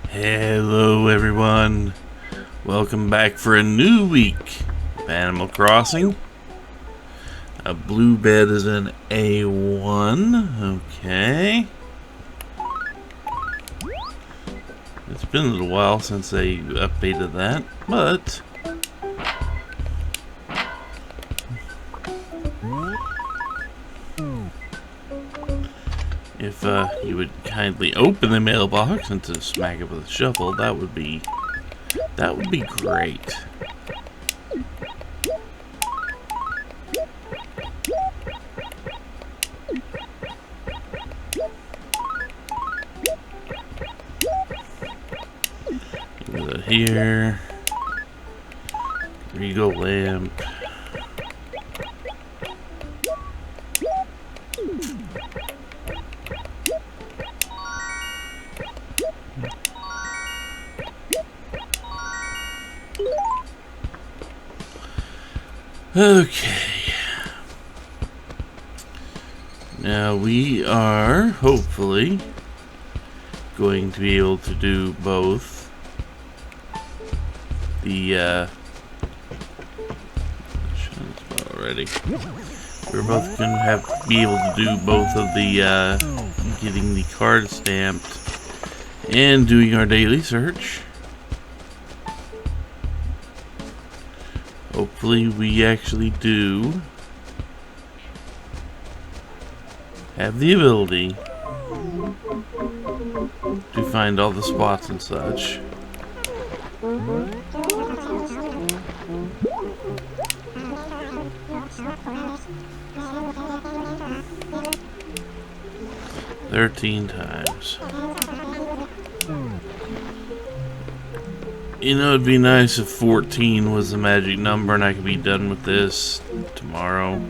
Hello everyone, welcome back for a new week of Animal Crossing. A blue bed is an A1, okay. It's been a little while since they updated that, but if you would kindly open the mailbox and to smack it with a shovel, that would be great. Put it here. Regal lamp. Okay. Now we are hopefully going to be able to do both the already. We're both going to be able to do both of the getting the card stamped and doing our daily search. Hopefully we actually do have the ability to find all the spots and such. "13 times. You know, it'd be nice if 14 was the magic number and I could be done with this tomorrow.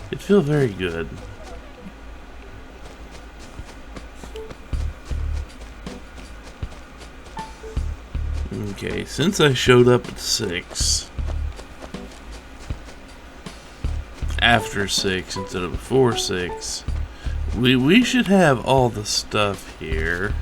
It'd feel very good. Okay, since I showed up at 6, after 6 instead of before 6, we should have all the stuff here.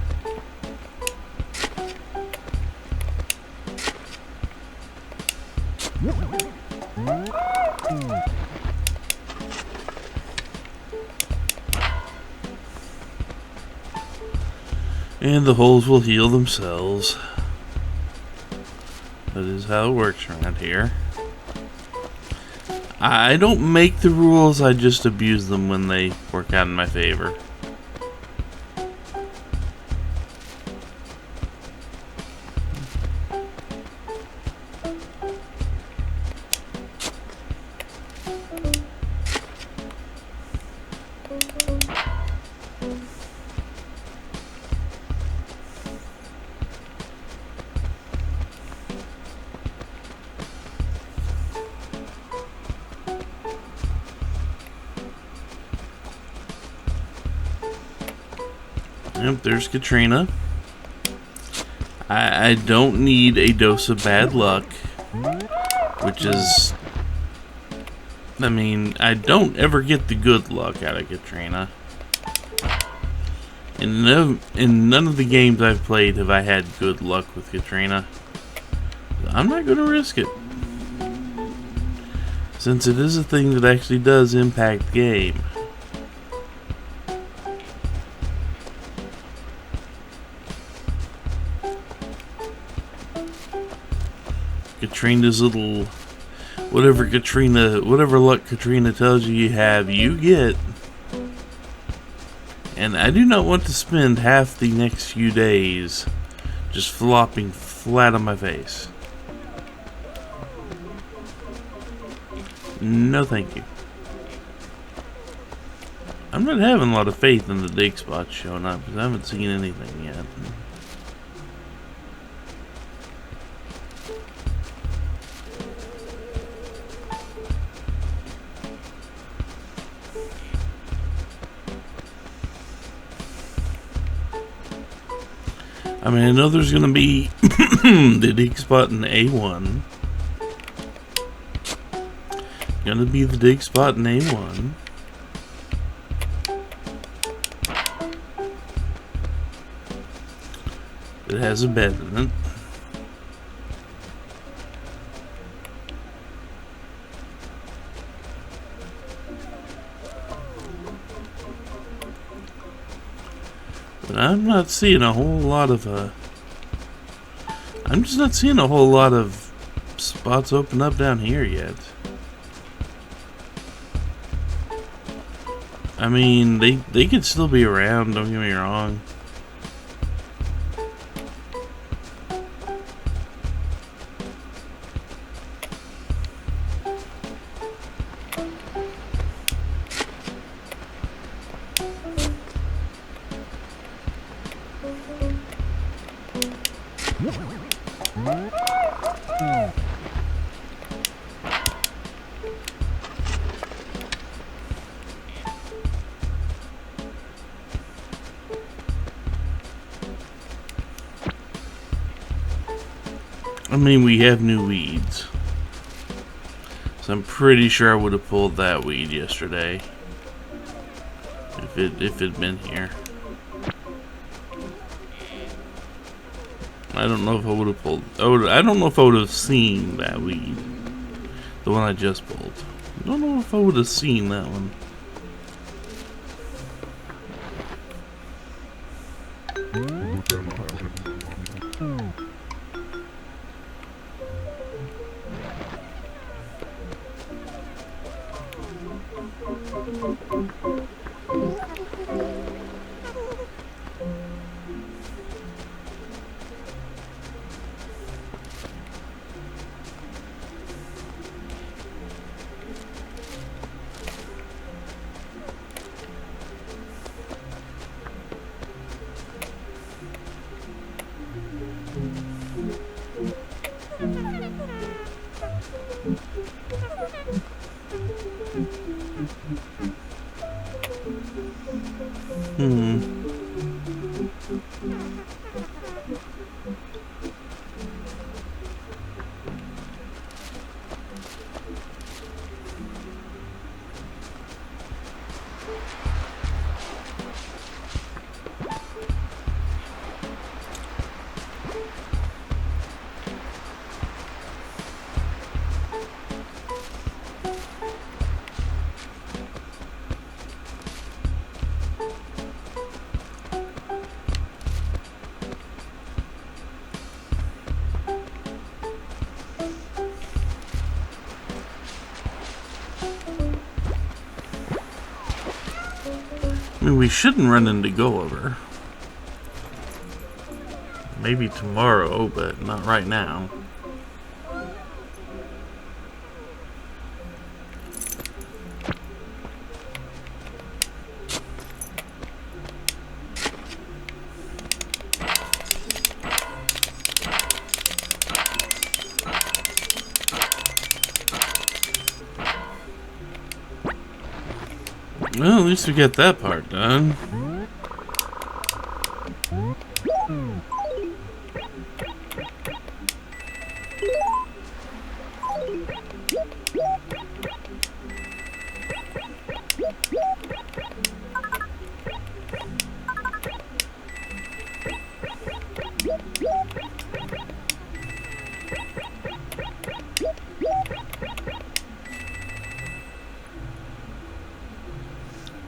And the holes will heal themselves. That is how it works around here. I don't make the rules, I just abuse them when they work out in my favor. Yep, there's Katrina. I don't need a dose of bad luck, which is, I mean, I don't ever get the good luck out of Katrina. In none of the games I've played have I had good luck with Katrina. I'm not going to risk it, since it is a thing that actually does impact the game. Katrina's little, whatever luck Katrina tells you have, you get. And I do not want to spend half the next few days just flopping flat on my face. No thank you. I'm not having a lot of faith in the dig spots showing up because I haven't seen anything yet. I mean, I know there's going to be the dig spot in A1. Going to be the dig spot in A1. It has a bed in it. But I'm not seeing a whole lot of I'm just not seeing a whole lot of spots open up down here yet. I mean, they could still be around, don't get me wrong. I mean, we have new weeds. So I'm pretty sure I would have pulled that weed yesterday. If it'd been here. I don't know if I would have pulled. I don't know if I would have seen that weed. The one I just pulled. I don't know if I would have seen that one. I mean, we shouldn't run into Gulliver. Maybe tomorrow, but not right now. Well, at least we get that part done.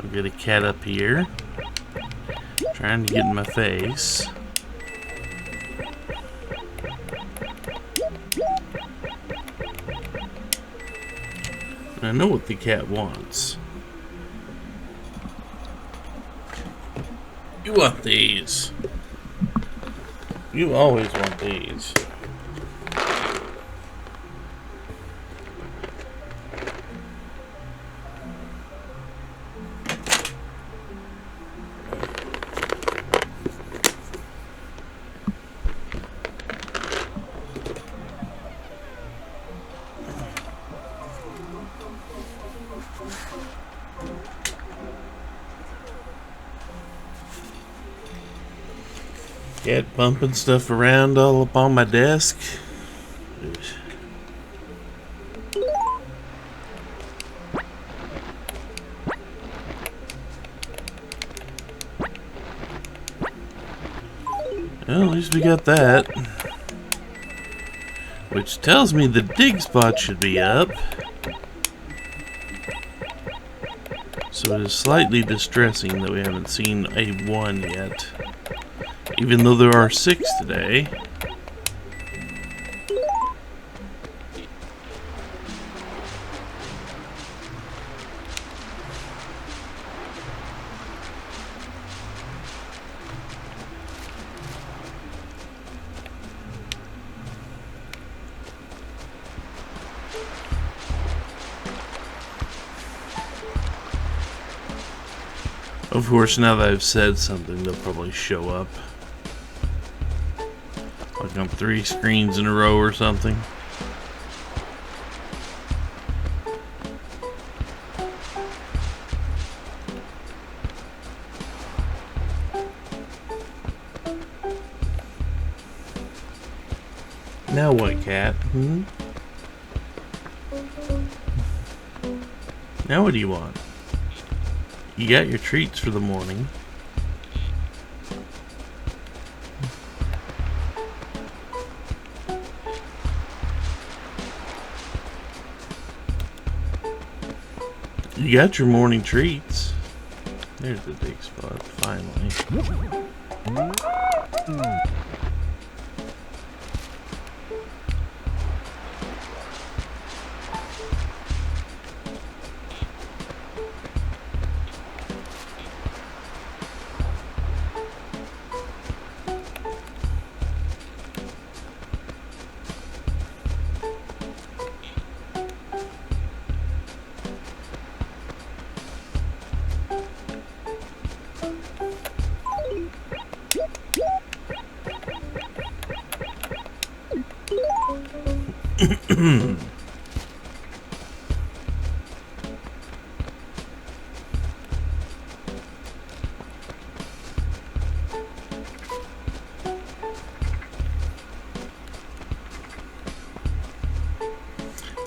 I'll get a cat up here, trying to get in my face. I know what the cat wants. You want these. You always want these. Cat bumping stuff around all up on my desk. Well, at least we got that. Which tells me the dig spot should be up. So it is slightly distressing that we haven't seen a 1 yet. Even though there are 6 today. Of course, now that I've said something, they'll probably show up. Like on 3 screens in a row or something. Now what, cat? Now what do you want? You got your treats for the morning. You got your morning treats. There's the dig spot, finally.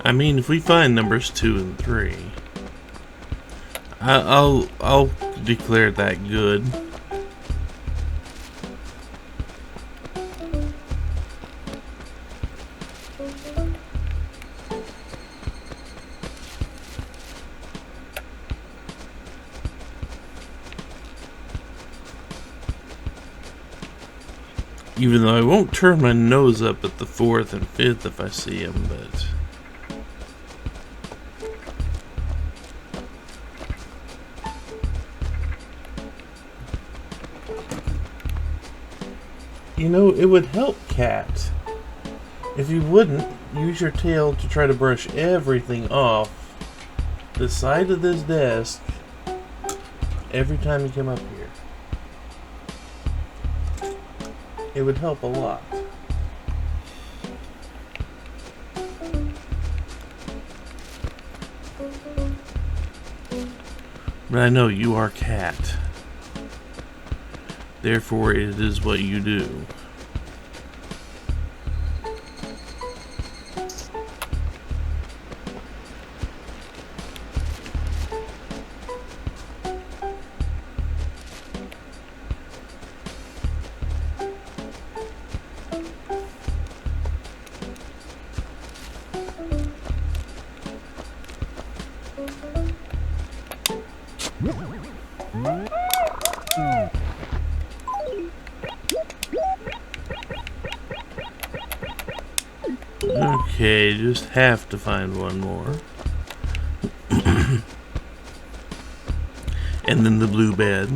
I mean, if we find numbers 2 and 3, I'll declare that good. Even though I won't turn my nose up at the 4th and 5th if I see them, but... You know, it would help, cat, if you wouldn't use your tail to try to brush everything off the side of this desk every time you come up here. It would help a lot. But I know you are cat. Therefore, it is what you do. Okay, just have to find one more. And then the blue bed.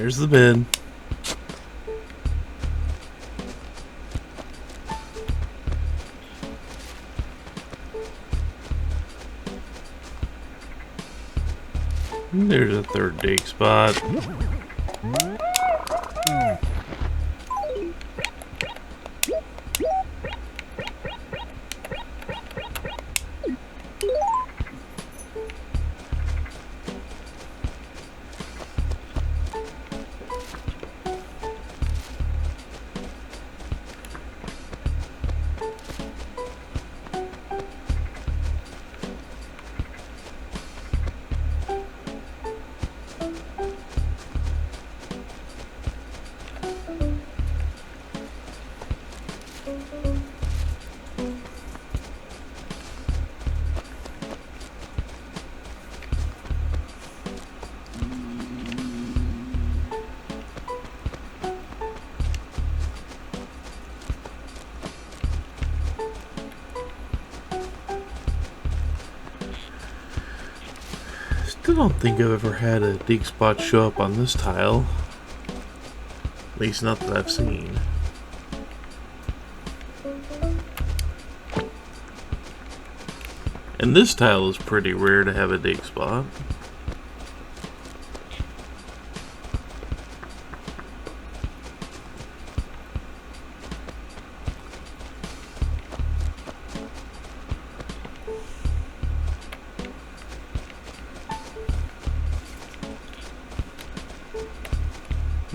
There's the bed. There's a third dig spot. Still don't think I've ever had a dig spot show up on this tile. At least not that I've seen. And this tile is pretty rare to have a dig spot.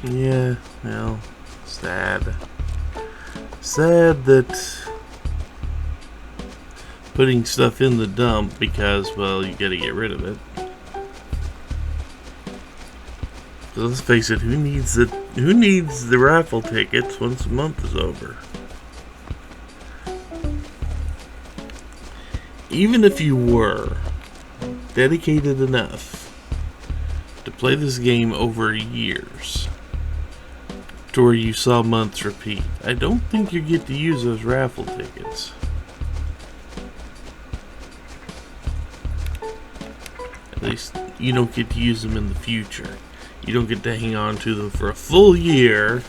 Yeah, well, sad. Sad that putting stuff in the dump because, well, you gotta get rid of it. So let's face it, who needs the raffle tickets once the month is over? Even if you were dedicated enough to play this game over years, to where you saw months repeat, I don't think you get to use those raffle tickets. At least you don't get to use them in the future. You don't get to hang on to them for a full year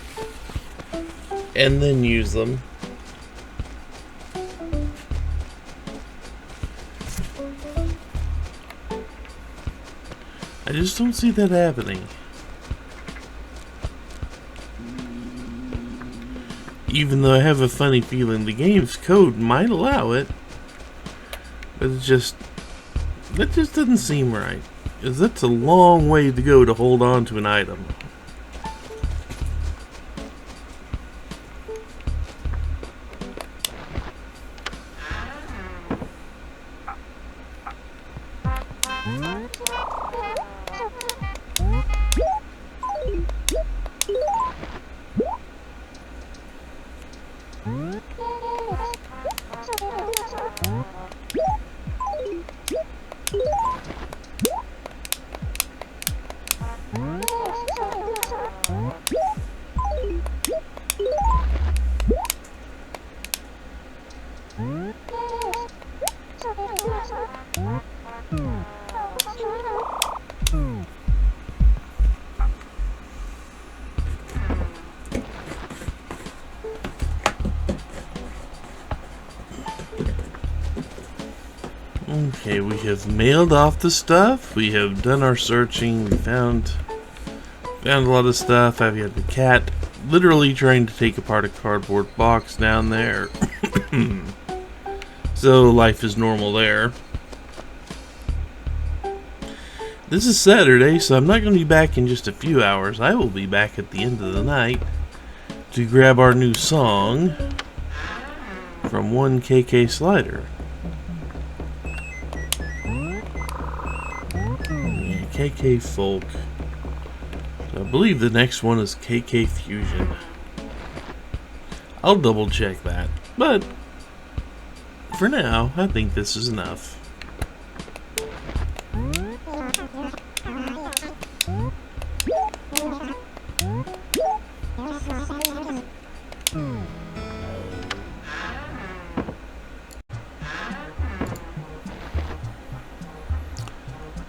and then use them. I just don't see that happening. Even though I have a funny feeling the game's code might allow it, but that just doesn't seem right. Because that's a long way to go to hold on to an item. Okay, we have mailed off the stuff. We have done our searching. We found a lot of stuff. I've got the cat literally trying to take apart a cardboard box down there. So life is normal there. This is Saturday, so I'm not going to be back in just a few hours. I will be back at the end of the night to grab our new song from 1KK Slider. KK Folk. So I believe the next one is KK Fusion. I'll double check that, but for now, I think this is enough.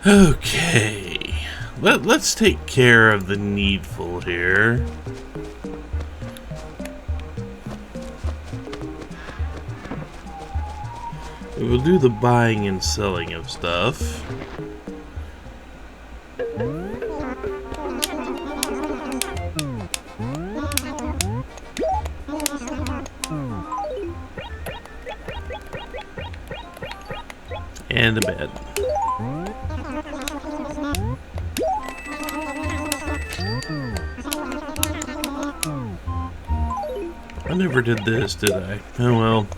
Okay, let's take care of the needful here. We will do the buying and selling of stuff. And a bed. I never did this, did I? Oh well.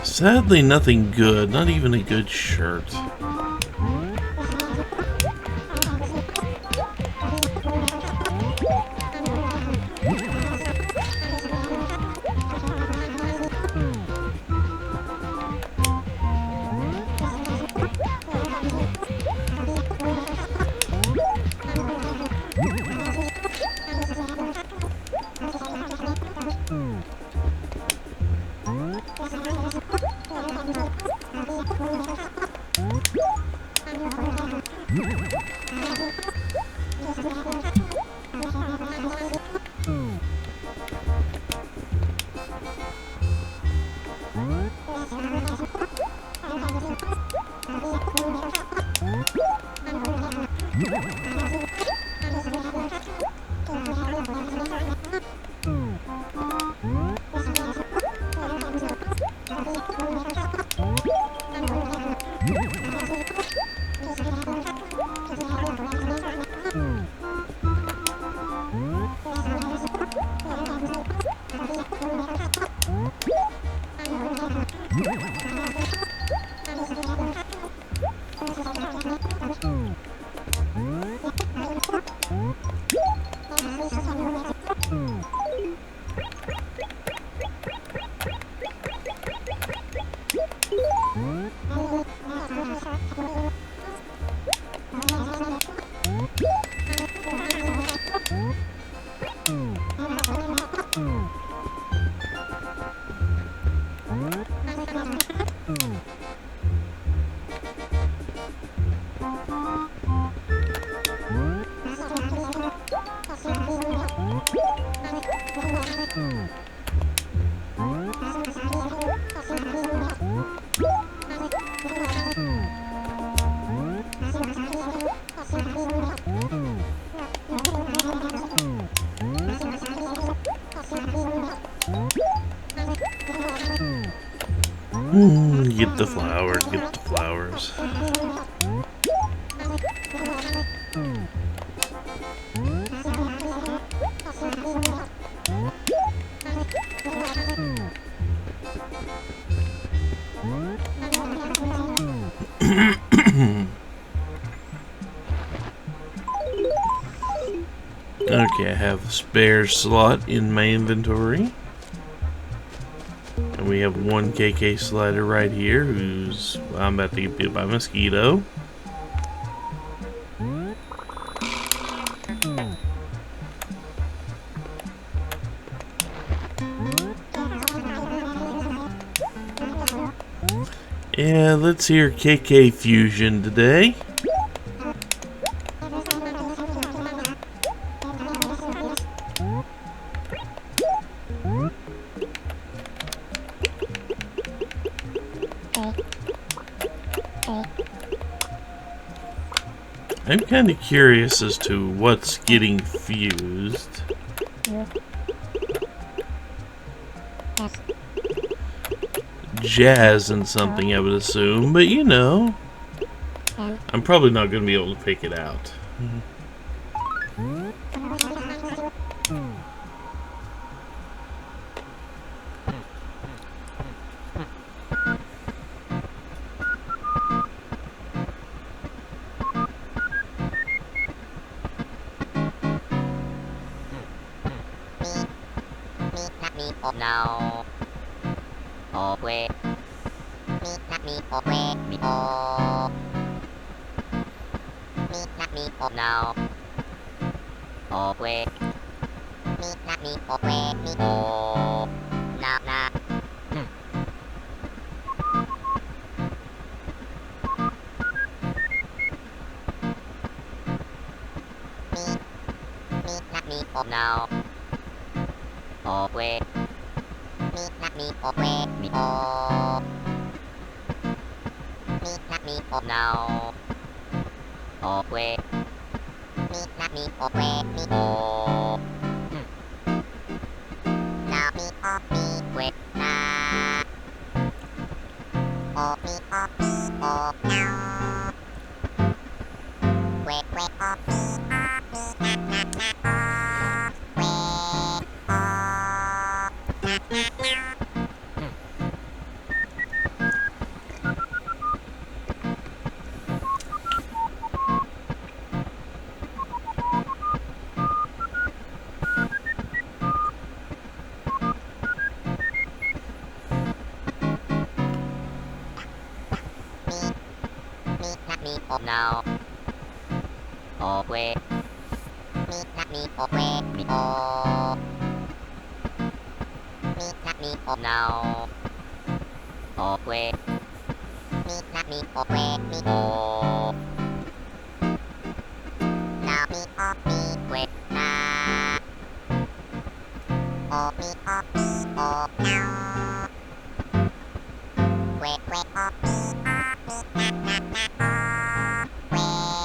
Sadly, nothing good. Not even a good shirt. Get the flowers, get the flowers. Okay, I have a spare slot in my inventory. And we have one KK slider right here who's I'm about to get bit by a mosquito. Yeah, let's hear KK Fusion today. I'm kind of curious as to what's getting fused. Jazz and something, I would assume, but you know, I'm probably not going to be able to pick it out. now. Oh, wait. Me, not me, oh, wait, me, oh. Me, not me, oh, now. Oh, wait. Me, not me, oh, wait, me, oh. Now, now. Me, not me, oh, now. Oh, wait. Me, not me, oh, wait, me, oh. Me, not me, oh, now. Oh, wait. Me, not me, oh, wait, me, oh. Now me, oh, me, wait, nah. Oh, me, oh, now. Wait, wait, oh, me, nah, nah, nah, oh. Wait, nah, nah. Me, not me, oh, now. Oh, wait. Me, not me, oh, wait, me, oh. Me, not me, oh, now. Oh, wait. Me, not me, oh, wait, me, oh. Now me, oh, me, wait, nah. Oh, me, oh, now. Wait, wait, oh, me, nah, nah, nah, oh. Wait,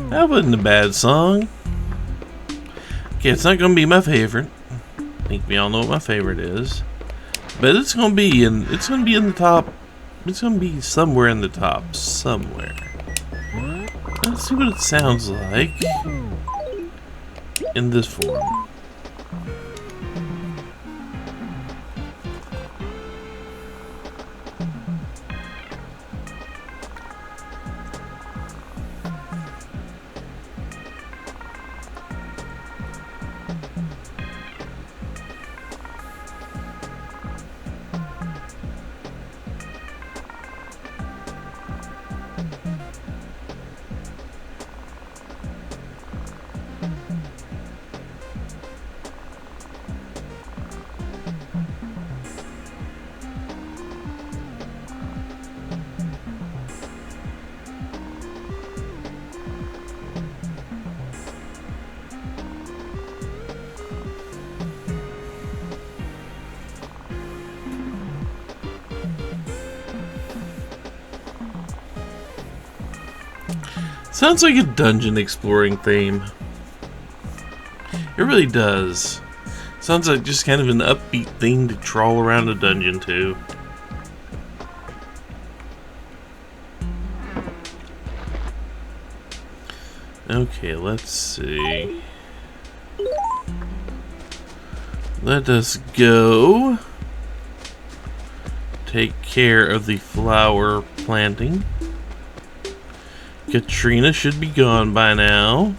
That wasn't a bad song. Okay, it's not gonna be my favorite. I think we all know what my favorite is. But it's gonna be in the top. It's gonna be somewhere in the top. Somewhere. Let's see what it sounds like in this form. Sounds like a dungeon exploring theme. It really does. Sounds like just kind of an upbeat thing to trawl around a dungeon to. Okay, let's see. Let us go take care of the flower planting. Katrina should be gone by now.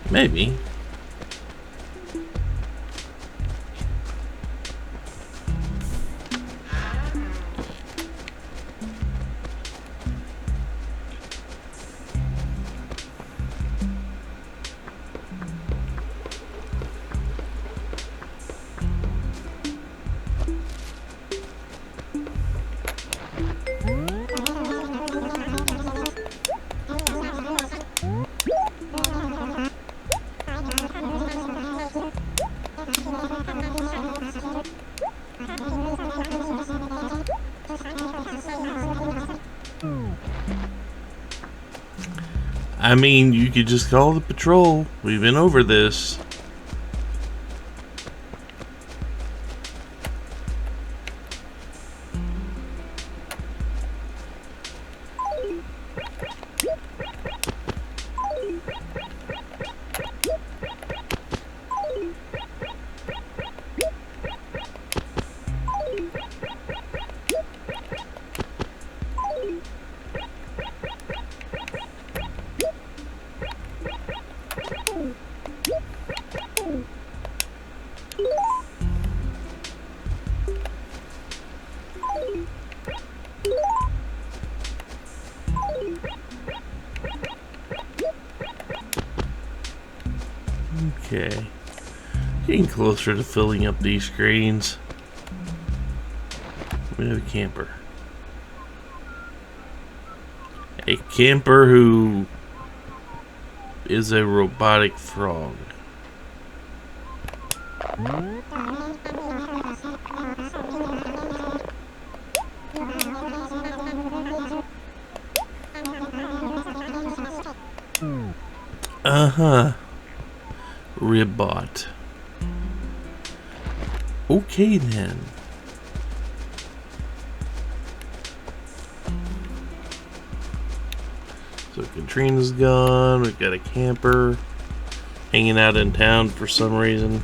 Maybe. I mean, you could just call the patrol. We've been over this. Okay. Getting closer to filling up these screens. We have a camper. A camper who is a robotic frog. Uh-huh. Ribbot. Okay then. So Katrina's gone. We've got a camper hanging out in town for some reason.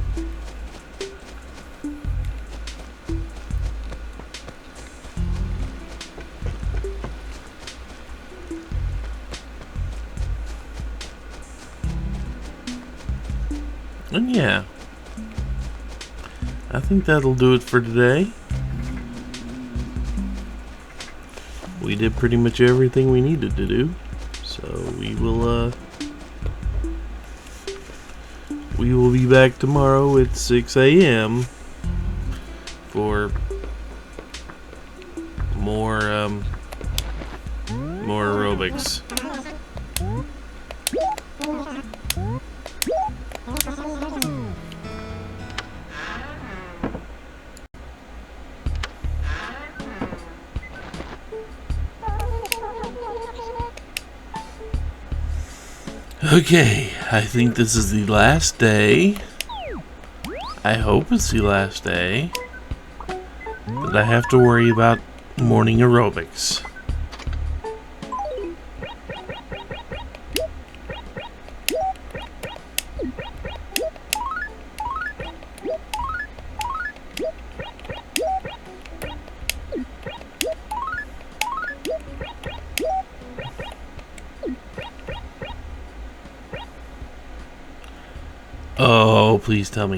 And yeah, I think that'll do it for today. We did pretty much everything we needed to do. So we will be back tomorrow at 6 a.m. for more aerobics. Okay, I think this is the last day. I hope it's the last day that I have to worry about morning aerobics. Oh, please tell me.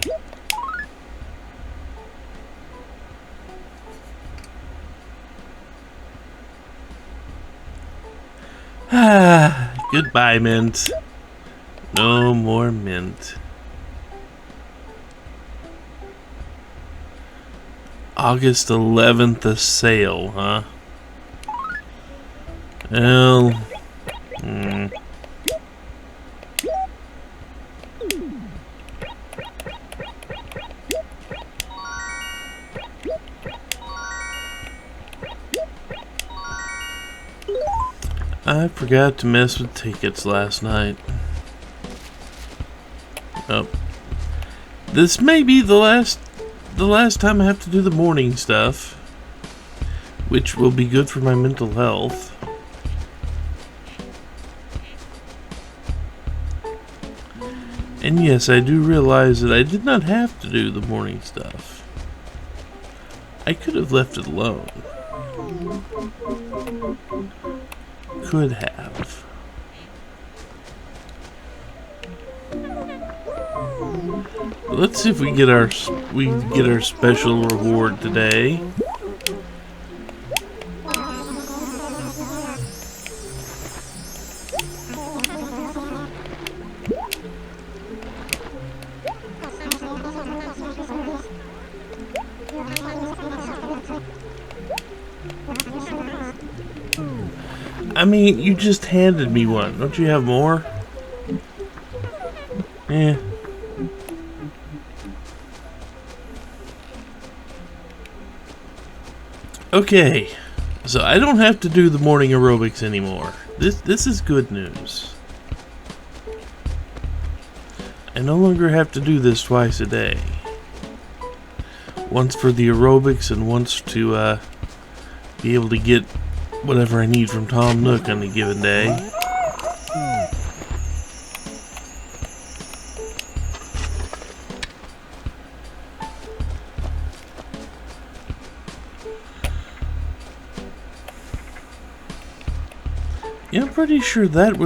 Ah, goodbye, Mint. No more Mint. August 11th, a sale, huh? Well, I forgot to mess with tickets last night. Oh, this may be the last time I have to do the morning stuff, which will be good for my mental health. And yes, I do realize that I did not have to do the morning stuff. I could have left it alone. Could have. Let's see if we get our special reward today. I mean, you just handed me one. Don't you have more? Yeah. Okay. So I don't have to do the morning aerobics anymore. This is good news. I no longer have to do this twice a day. Once for the aerobics and once to be able to get whatever I need from Tom Nook on a given day. Yeah, I'm pretty sure that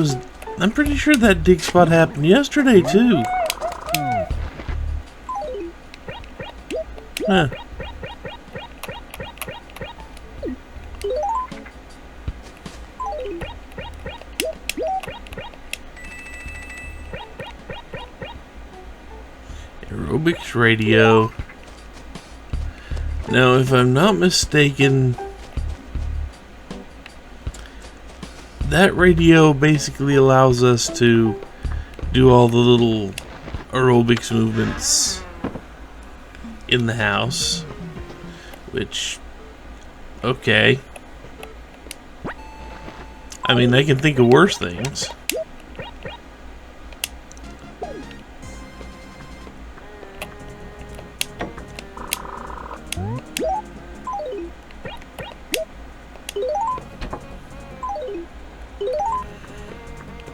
dig spot happened yesterday too. Huh. aerobics radio. Now, if I'm not mistaken, that radio basically allows us to do all the little aerobics movements in the house, which, okay. I mean, I can think of worse things.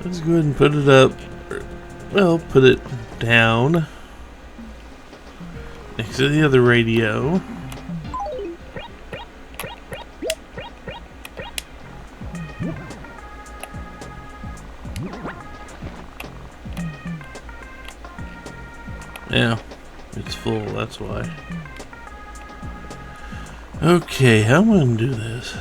Let's go ahead and put it up. Well, put it down next to the other radio. Yeah, it's full, that's why. Okay, how am I going to do this?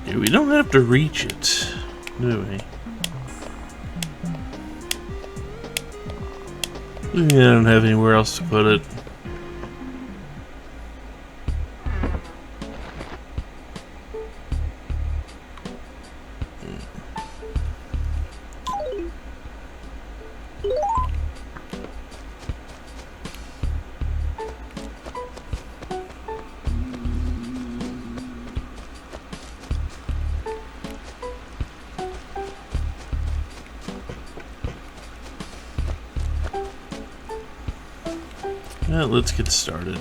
Yeah, we don't have to reach it, do we? I don't have anywhere else to put it. Well, let's get started.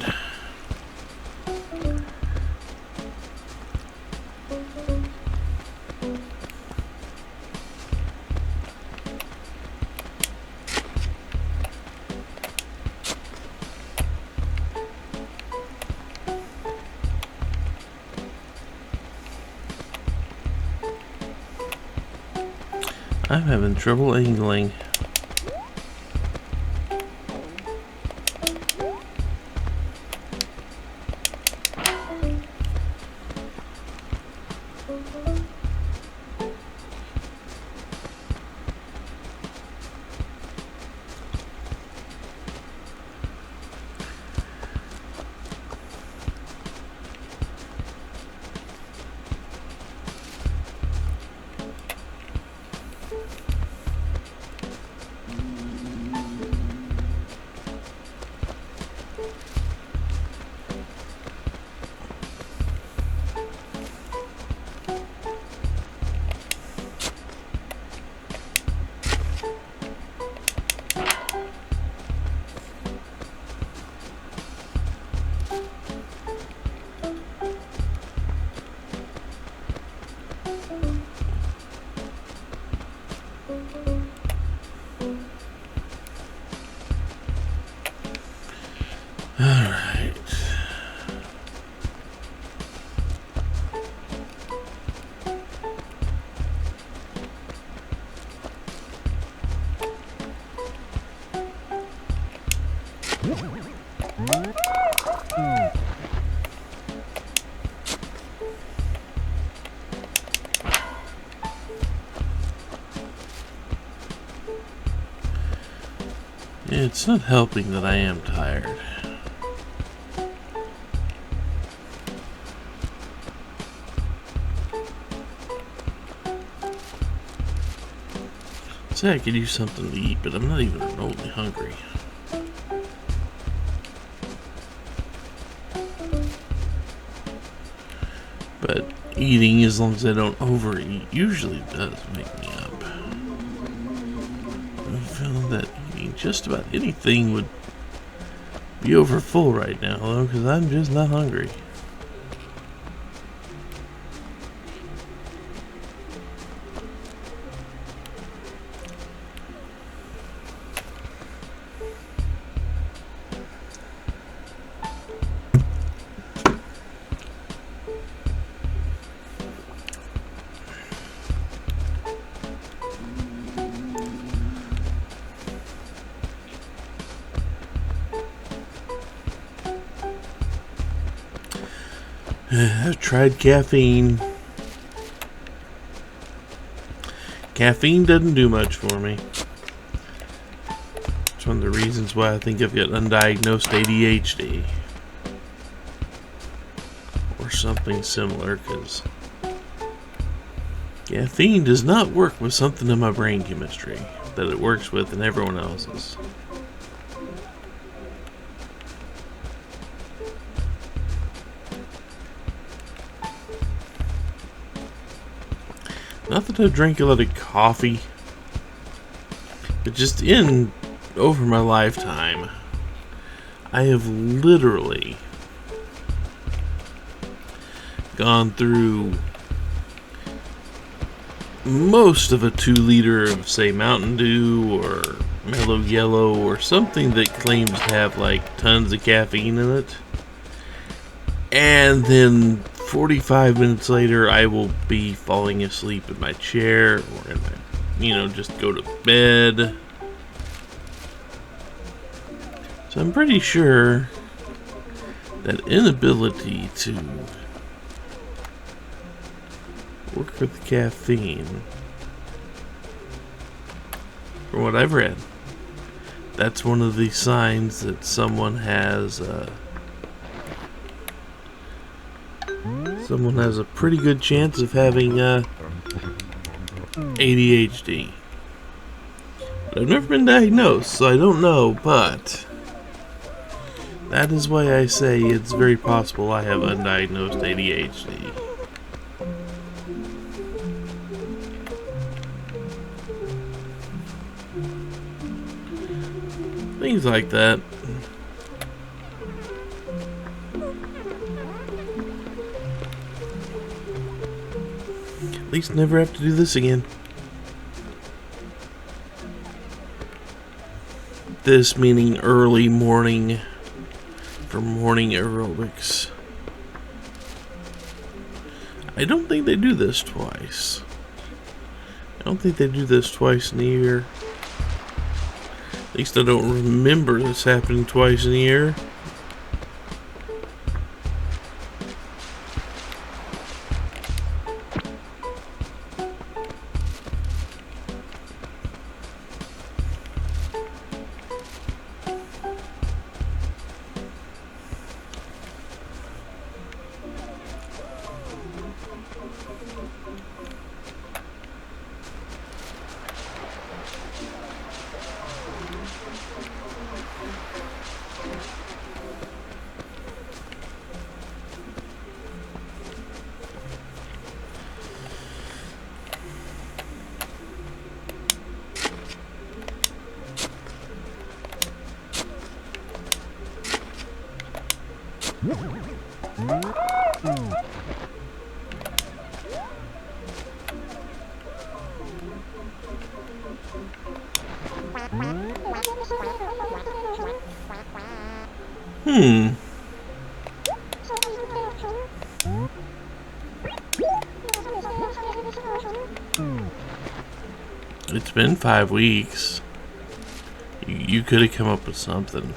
I'm having trouble angling. Alright. It's not helping that I am tired. Say I could use something to eat, but I'm not even remotely hungry. But eating, as long as I don't overeat, usually does make me up. I feel that eating just about anything would be over full right now, though, because I'm just not hungry. I've tried caffeine. Caffeine doesn't do much for me. It's one of the reasons why I think I've got undiagnosed ADHD. Or something similar, because caffeine does not work with something in my brain chemistry that it works with in everyone else's. Not that I drink a lot of coffee, but just over my lifetime, I have literally gone through most of a 2 liter of, say, Mountain Dew or Mellow Yellow or something that claims to have like tons of caffeine in it. And then 45 minutes later, I will be falling asleep in my chair or in my, just go to bed. So I'm pretty sure that inability to work with caffeine, from what I've read, that's one of the signs that someone has a pretty good chance of having ADHD. But I've never been diagnosed, so I don't know, but that is why I say it's very possible I have undiagnosed ADHD. Things like that. At least never have to do this again. This meaning early morning for morning aerobics. I don't think they do this twice. I don't think they do this twice in a year. At least I don't remember this happening twice in a year. It's been 5 weeks. You could have come up with something.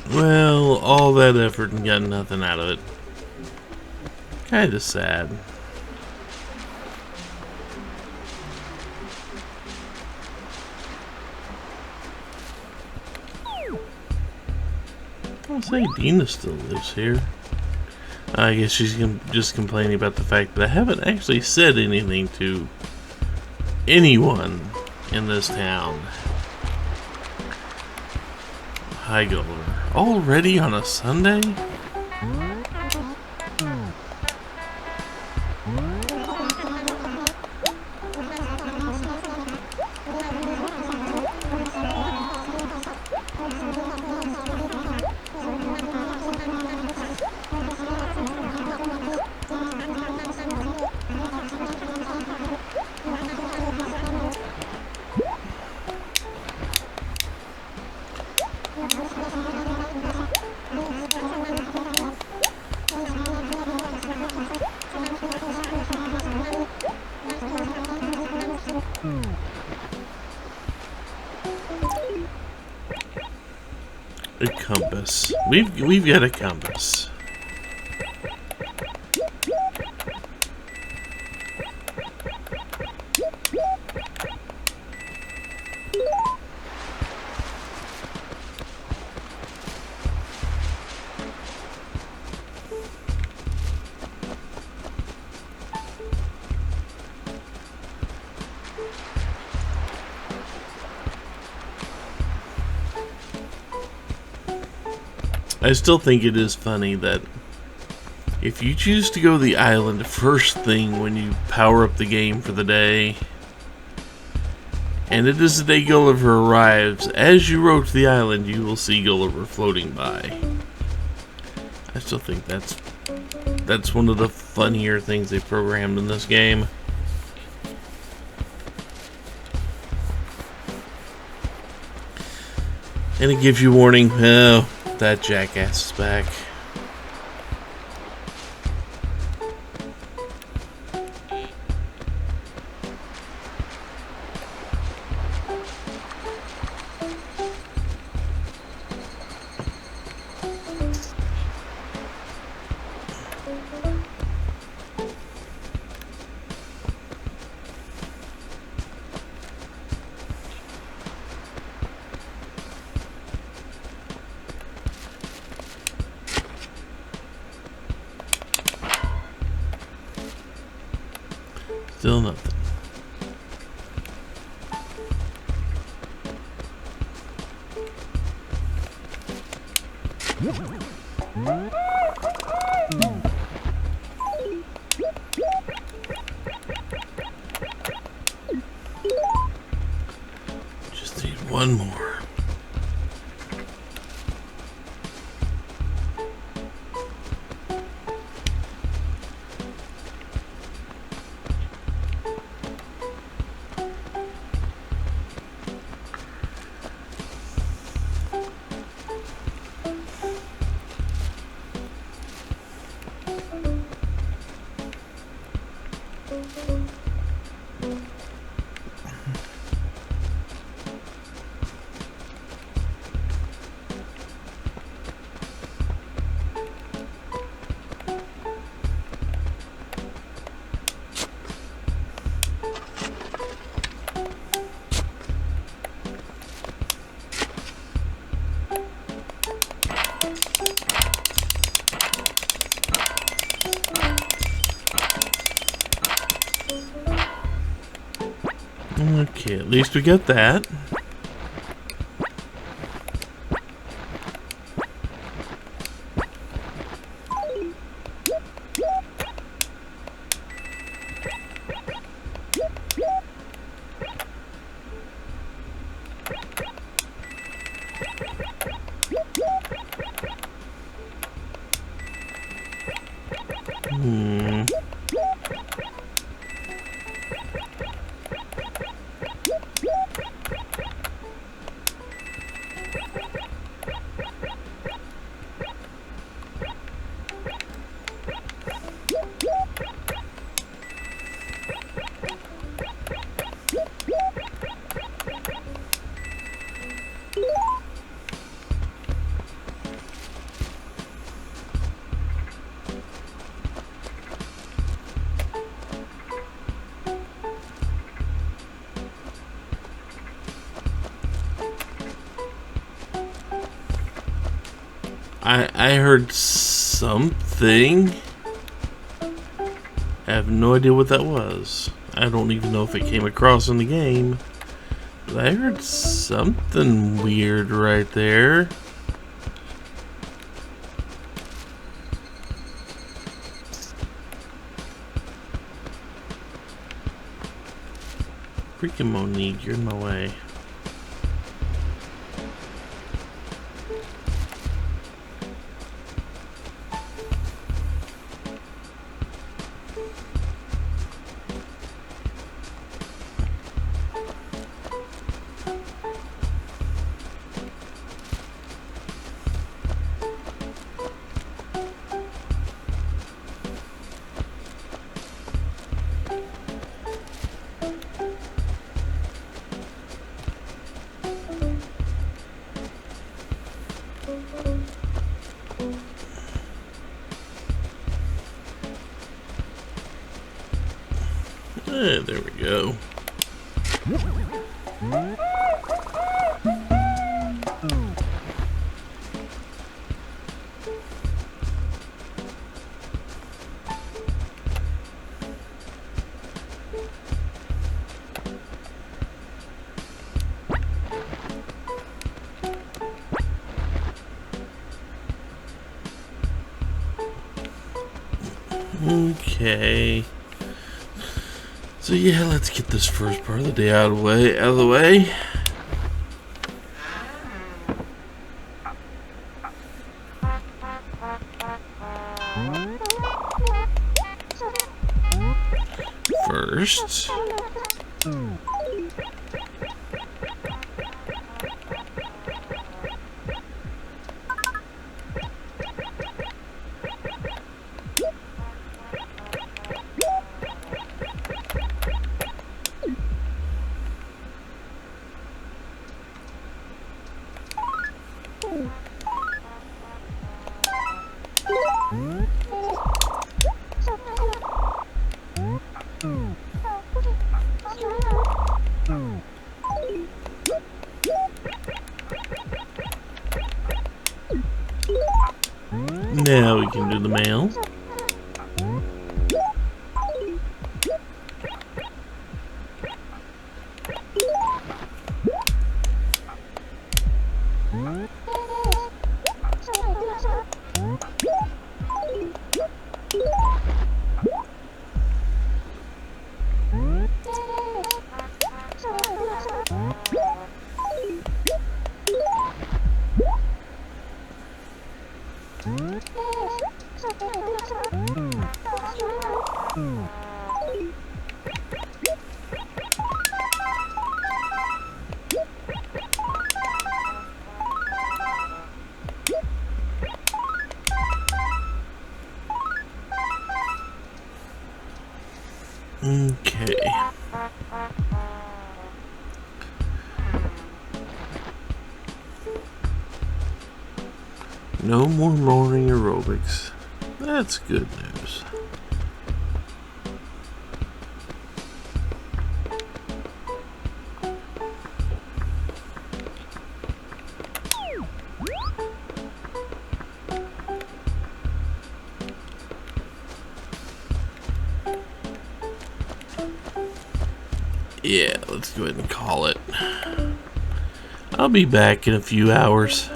Well, all that effort and got nothing out of it. Kinda sad. I'll say Dina still lives here. I guess she's just complaining about the fact that I haven't actually said anything to anyone in this town. Hi, Golden. Already on a Sunday? a compass. We've got a compass. I still think it is funny that if you choose to go to the island first thing when you power up the game for the day, and it is the day Gulliver arrives, as you row to the island, you will see Gulliver floating by. I still think that's one of the funnier things they programmed in this game. And it gives you warning, oh, that jackass is back. Still nothing. Just need one more. Okay, at least we got that. I heard something. I have no idea what that was. I don't even know if it came across in the game. But I heard something weird right there. Freaking Monique, you're in my way. There we go. Okay. So yeah, let's get this first part of the day out of the way. First, now we can do the mail. Okay. No more morning aerobics. That's good news. Yeah, let's go ahead and call it. I'll be back in a few hours.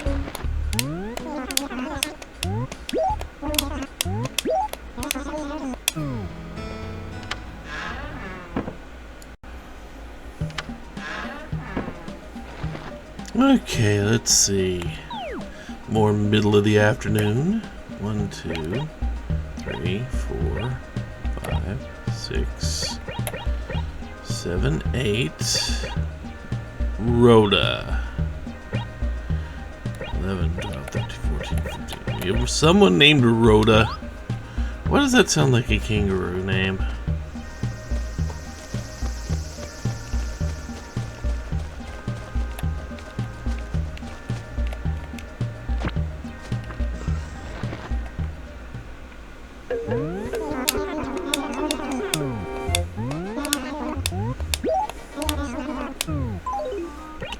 Okay, let's see. More middle of the afternoon. 1, 2, 3, 4, 5, 6, 7, 8. Rhoda. 11, 12, 13, 14, 15. There was someone named Rhoda. Why does that sound like a kangaroo name?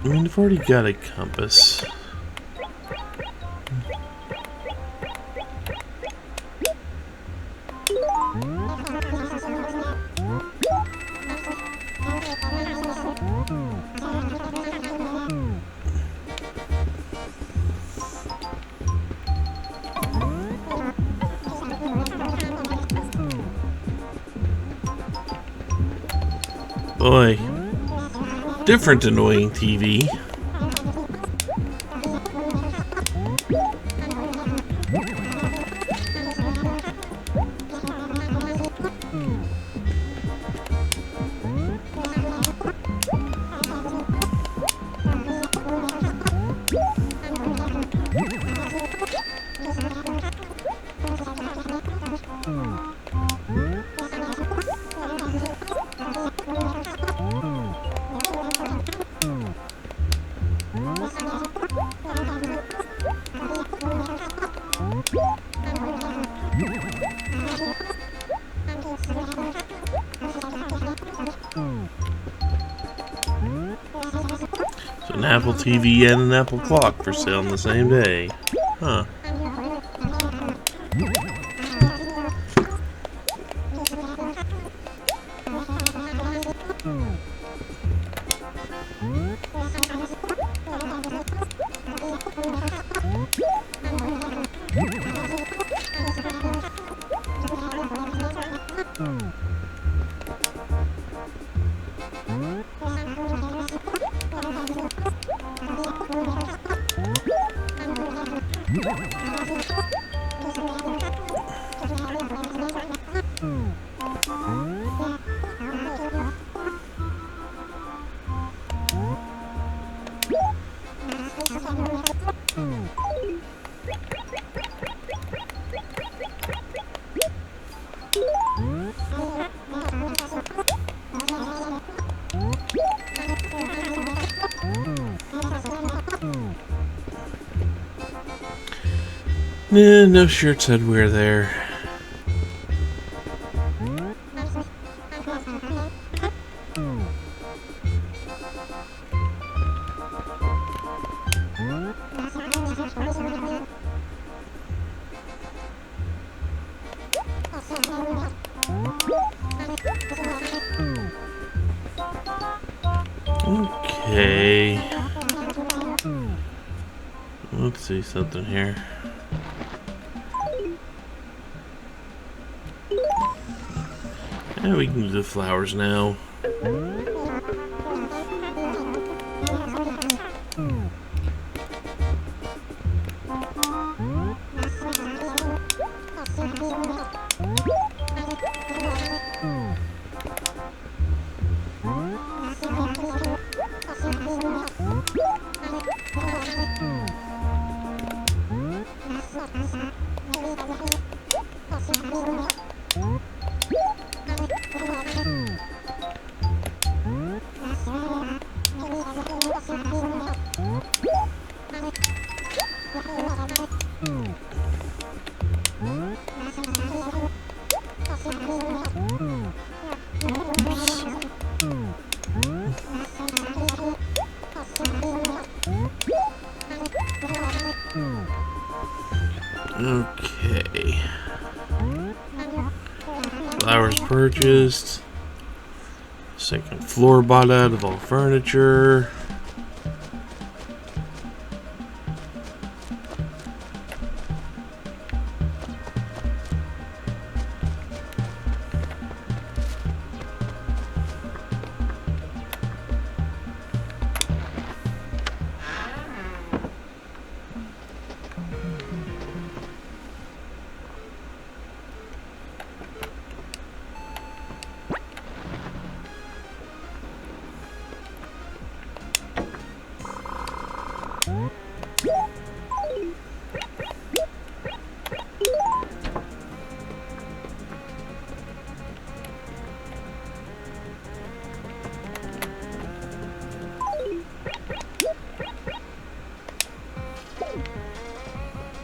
I mean, I've already got a compass. Boy, different annoying TV. Apple TV and an Apple clock for sale on the same day. Huh. Nah, no shirts I'd wear there. Okay. Let's see something here. Yeah, we can do the flowers now. Okay. Flowers purchased. Second floor bought out of all furniture.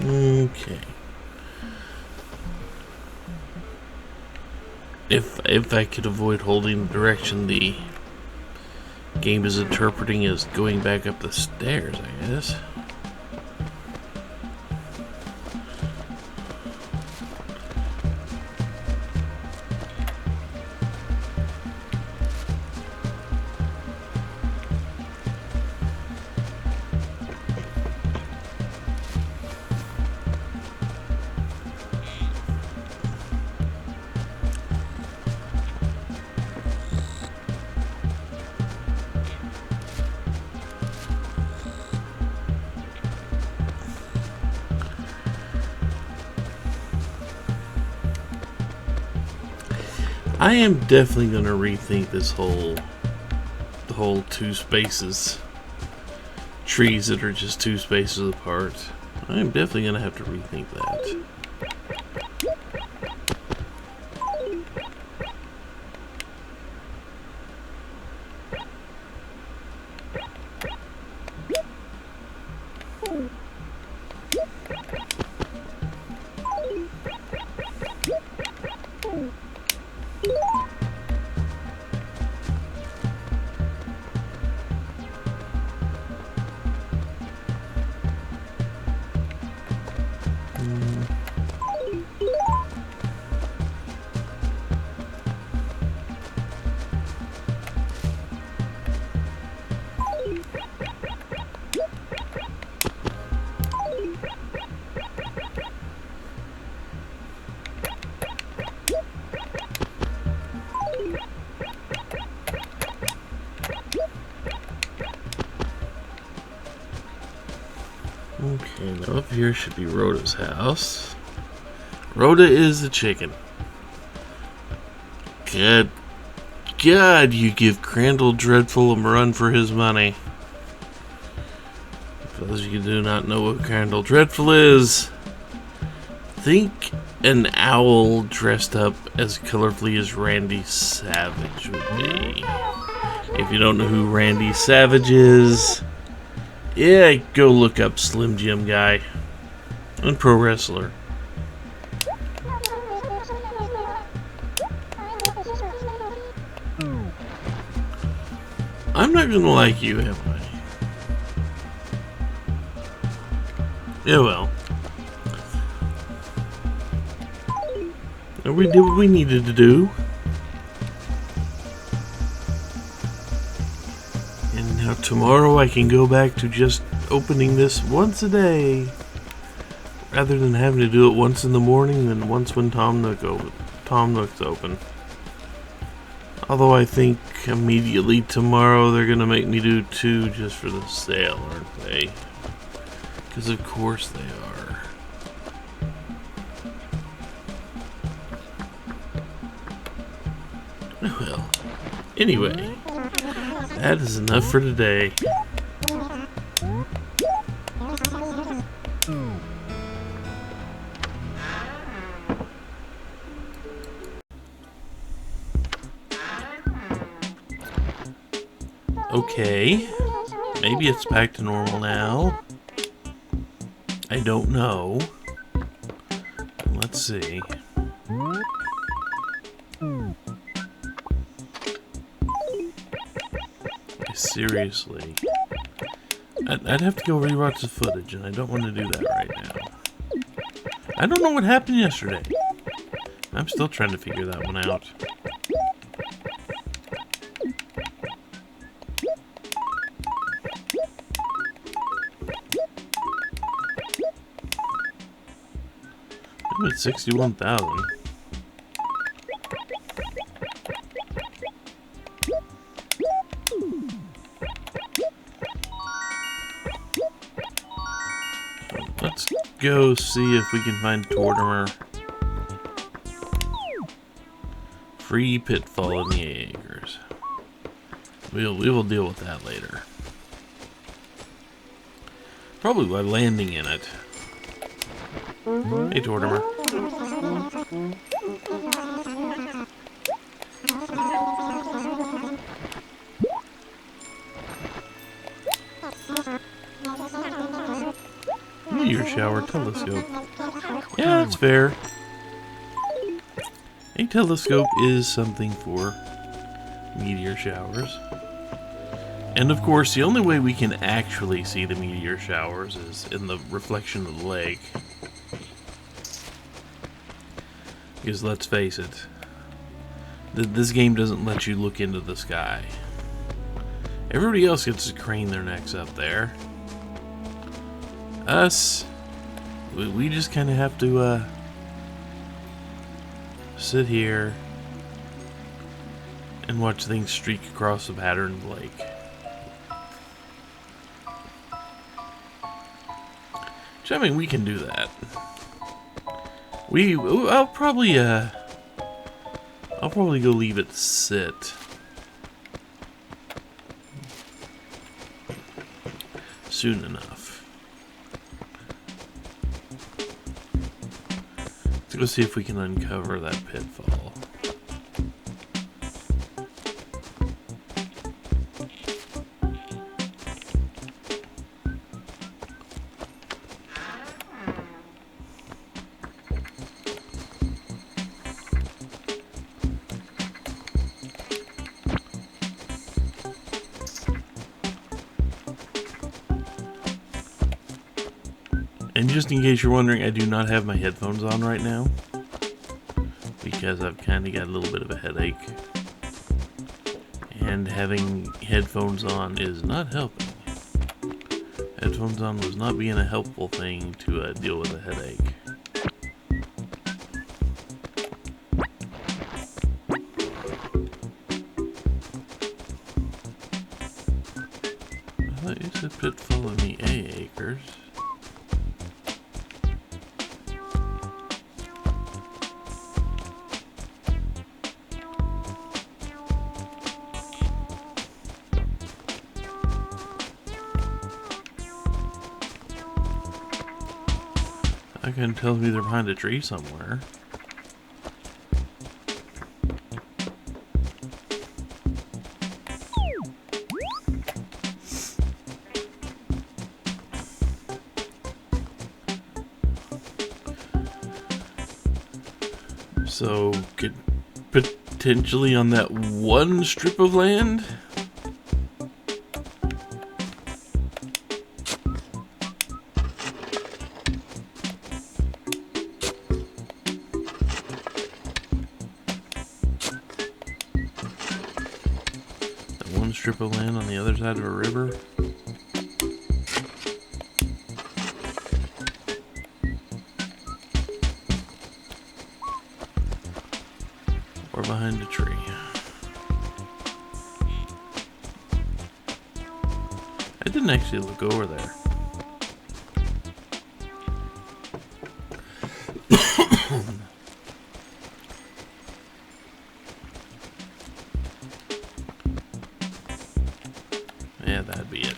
Okay. If I could avoid holding the direction the game is interpreting as going back up the stairs, I guess. I am definitely going to rethink the whole two spaces. Trees that are just two spaces apart. I am definitely going to have to rethink that. here should be Rhoda's house. Rhoda is the chicken. God, you give Crandall Dreadful a run for his money. For those of you who do not know what Crandall Dreadful is, think an owl dressed up as colorfully as Randy Savage would be. If you don't know who Randy Savage is, yeah, go look up Slim Jim guy and pro wrestler. I'm not gonna like you, am I? Yeah, well. We did what we needed to do. And now tomorrow I can go back to just opening this once a day. Rather than having to do it once in the morning and once when Tom Nook's open. Although I think immediately tomorrow they're going to make me do 2 just for the sale, aren't they? Because of course they are. Well, anyway, that is enough for today. Okay, maybe it's back to normal now. I don't know. Let's see. Seriously. I'd have to go rewatch the footage, and I don't want to do that right now. I don't know what happened yesterday. I'm still trying to figure that one out. I'm at 61,000. Let's go see if we can find Tortimer. Free pitfall in the acres. We will deal with that later. Probably by landing in it. Hey, Tortimer. Meteor shower telescope. Yeah, that's fair. A telescope is something for meteor showers. And of course, the only way we can actually see the meteor showers is in the reflection of the lake. Because let's face it, this game doesn't let you look into the sky. Everybody else gets to crane their necks up there. Us, we just kind of have to sit here and watch things streak across the patterned lake. Which, I mean, we can do that. I'll probably go leave it sit. Soon enough. Let's go see if we can uncover that pitfall. And just in case you're wondering, I do not have my headphones on right now because I've kind of got a little bit of a headache, and having headphones on is not helping. Headphones on was not being a helpful thing to deal with a headache. I thought you said pitfall in the A acres. kind of tells me they're behind a tree somewhere. So, could potentially on that one strip of land? That one strip of land on the other side of a river? Or behind a tree. I didn't actually look over there. Yeah, that'd be it.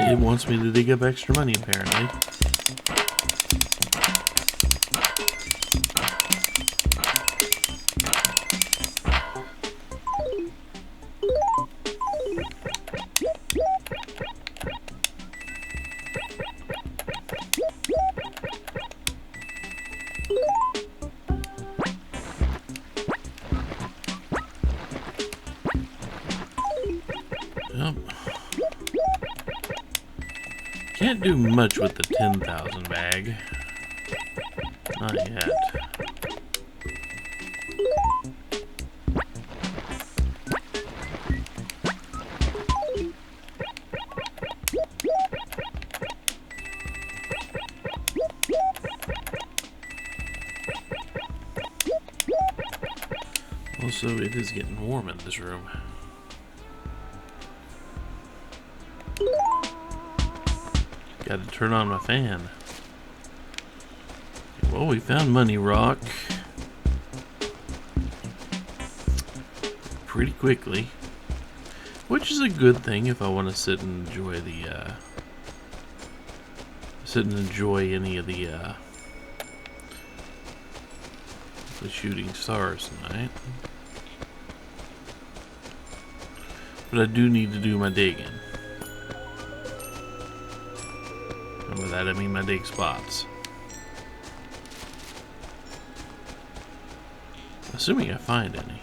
It wants me to dig up extra money, apparently. Yep. Can't do much with the 10,000 bag. Not yet. Also, it is getting warm in this room. Got to turn on my fan. Well, we found money rock pretty quickly, which is a good thing if I want to sit and enjoy any of the shooting stars tonight. But I do need to do my digging. And by that I mean my dig spots. Assuming I find any.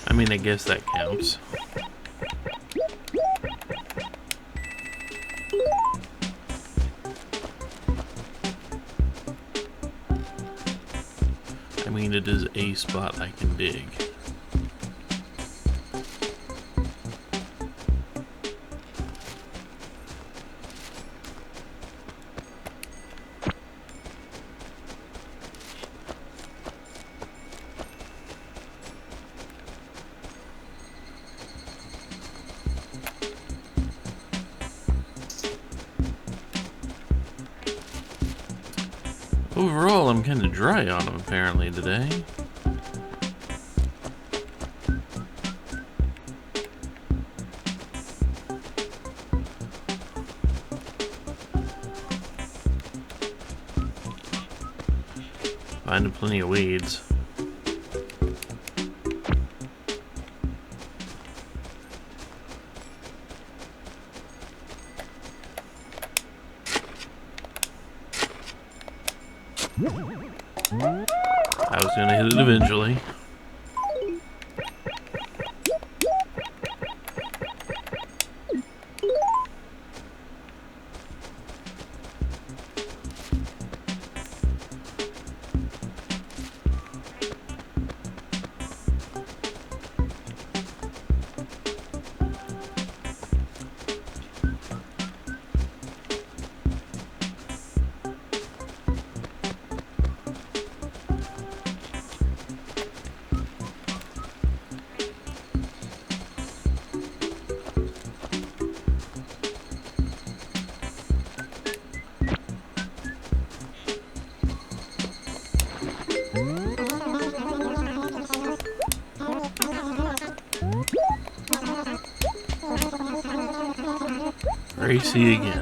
I mean, I guess that counts. I mean, it is a spot I can dig. Overall, I'm kind of dry on them apparently today. Finding plenty of weeds. I was gonna hit it eventually. Gracie again.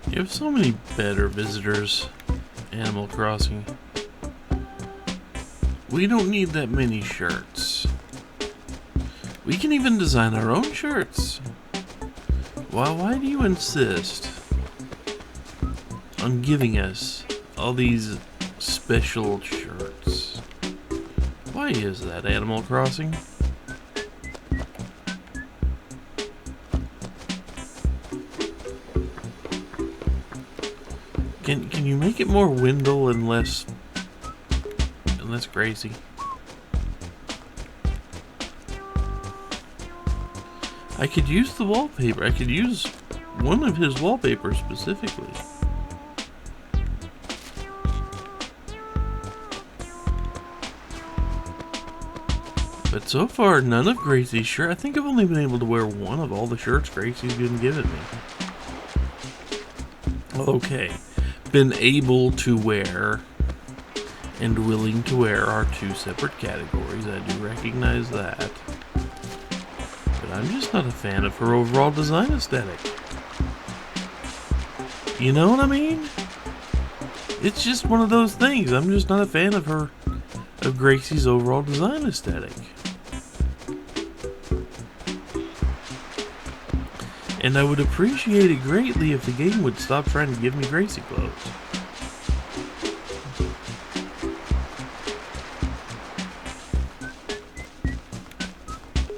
You have so many better visitors, Animal Crossing. We don't need that many shirts. We can even design our own shirts. Why do you insist on giving us all these special shirts? Why is that, Animal Crossing? Can you make it more Wendell and less Gracie? I could use the wallpaper. I could use one of his wallpapers specifically. But so far, none of Gracie's shirts. I think I've only been able to wear one of all the shirts Gracie's been giving me. Okay. Been able to wear and willing to wear are two separate categories. I do recognize that. But I'm just not a fan of her overall design aesthetic. You know what I mean? It's just one of those things. I'm just not a fan of Gracie's overall design aesthetic. And I would appreciate it greatly if the game would stop trying to give me Gracie clothes.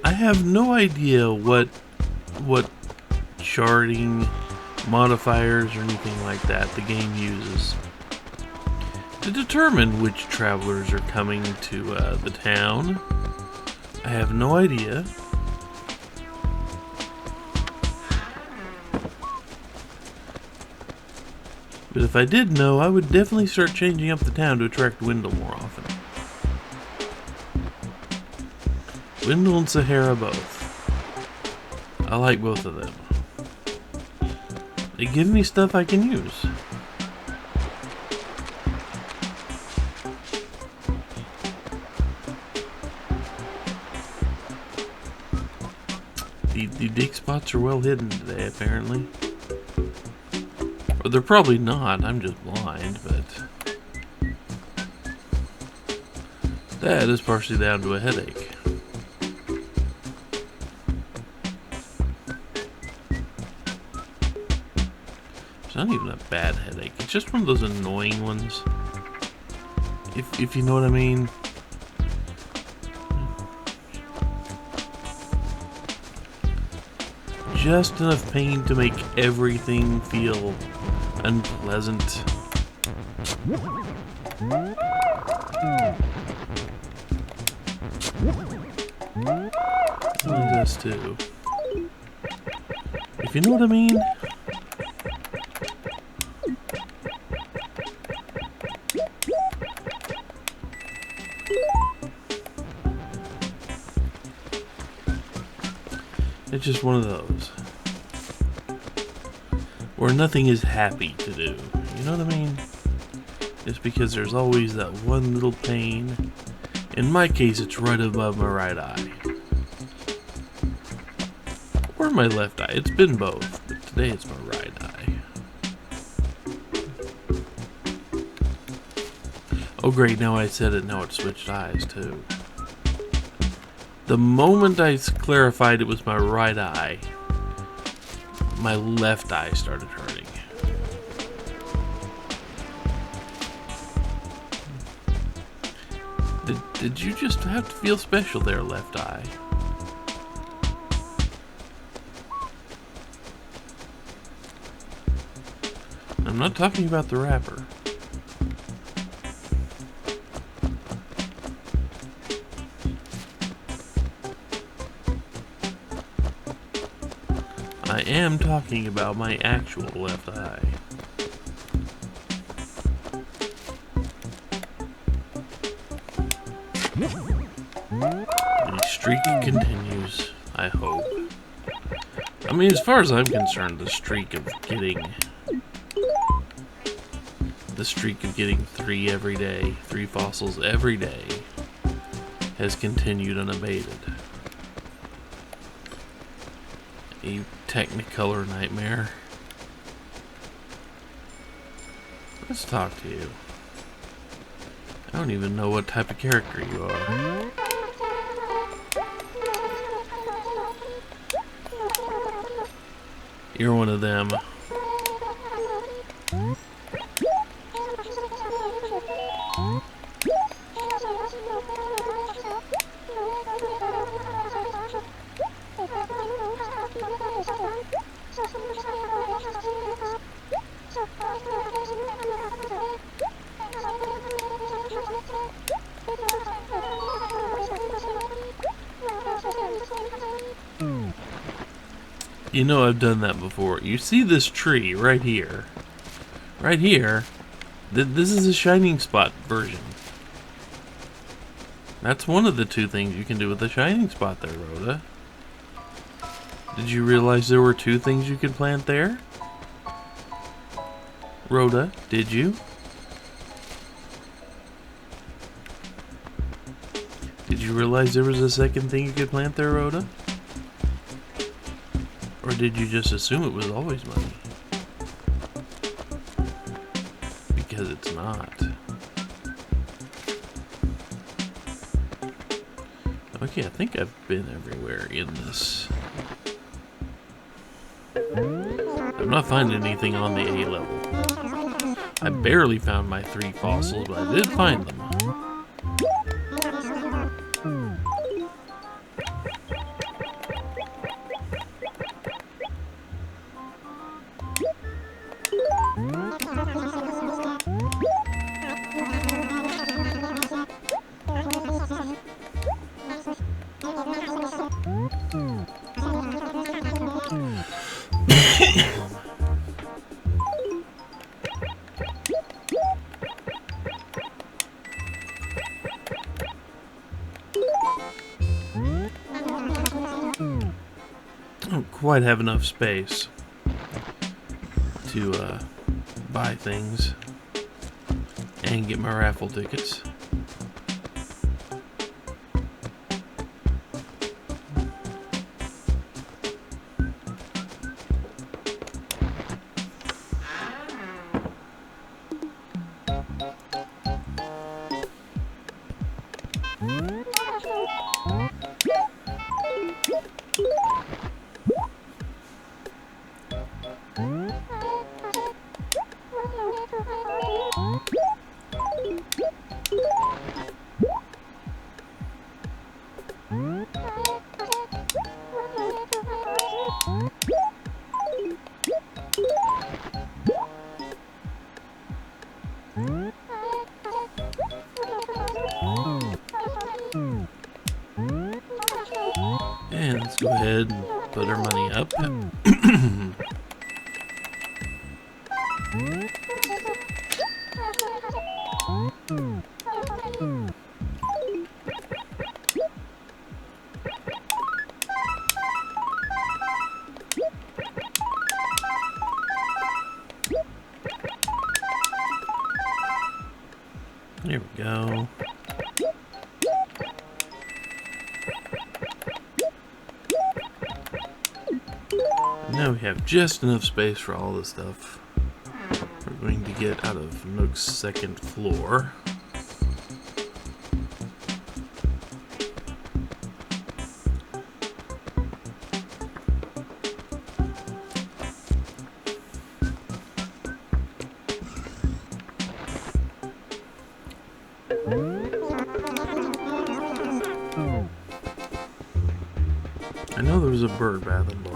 I have no idea what charting, modifiers, or anything like that the game uses to determine which travelers are coming to the town. I have no idea. But if I did know, I would definitely start changing up the town to attract Wendell more often. Wendell and Sahara both. I like both of them. They give me stuff I can use. The dig spots are well hidden today, apparently. Or they're probably not, I'm just blind, but that is partially down to a headache. It's not even a bad headache, it's just one of those annoying ones. If you know what I mean. Just enough pain to make everything feel unpleasant. It does too. If you know what I mean. It's just one of those. Where nothing is happy to do. You know what I mean? It's because there's always that one little pain. In my case, it's right above my right eye. Or my left eye. It's been both, but today it's my right eye. Oh great, now I said it, now it switched eyes too. The moment I clarified it was my right eye, my left eye started hurting. Did you just have to feel special there, left eye? I'm not talking about the rapper. I am talking about my actual left eye. The streak continues, I hope. I mean, as far as I'm concerned, the streak of getting 3 fossils every day has continued unabated. A Technicolor nightmare. Let's talk to you. I don't even know what type of character you are. You're one of them. You know I've done that before. You see this tree right here. Right here. This is a shining spot version. That's one of the 2 things you can do with the shining spot there, Rhoda. Did you realize there were 2 things you could plant there? Rhoda, did you? Did you realize there was a second thing you could plant there, Rhoda? Or did you just assume it was always money? Because it's not. Okay, I think I've been everywhere in this. I'm not finding anything on the A level. I barely found my 3 fossils, but I did find them. I don't quite have enough space to buy things and get my raffle tickets. And let's go ahead and put our money up. There we go. Now we have just enough space for all the stuff we're going to get out of Nook's second floor. I know there was a bird bath involved.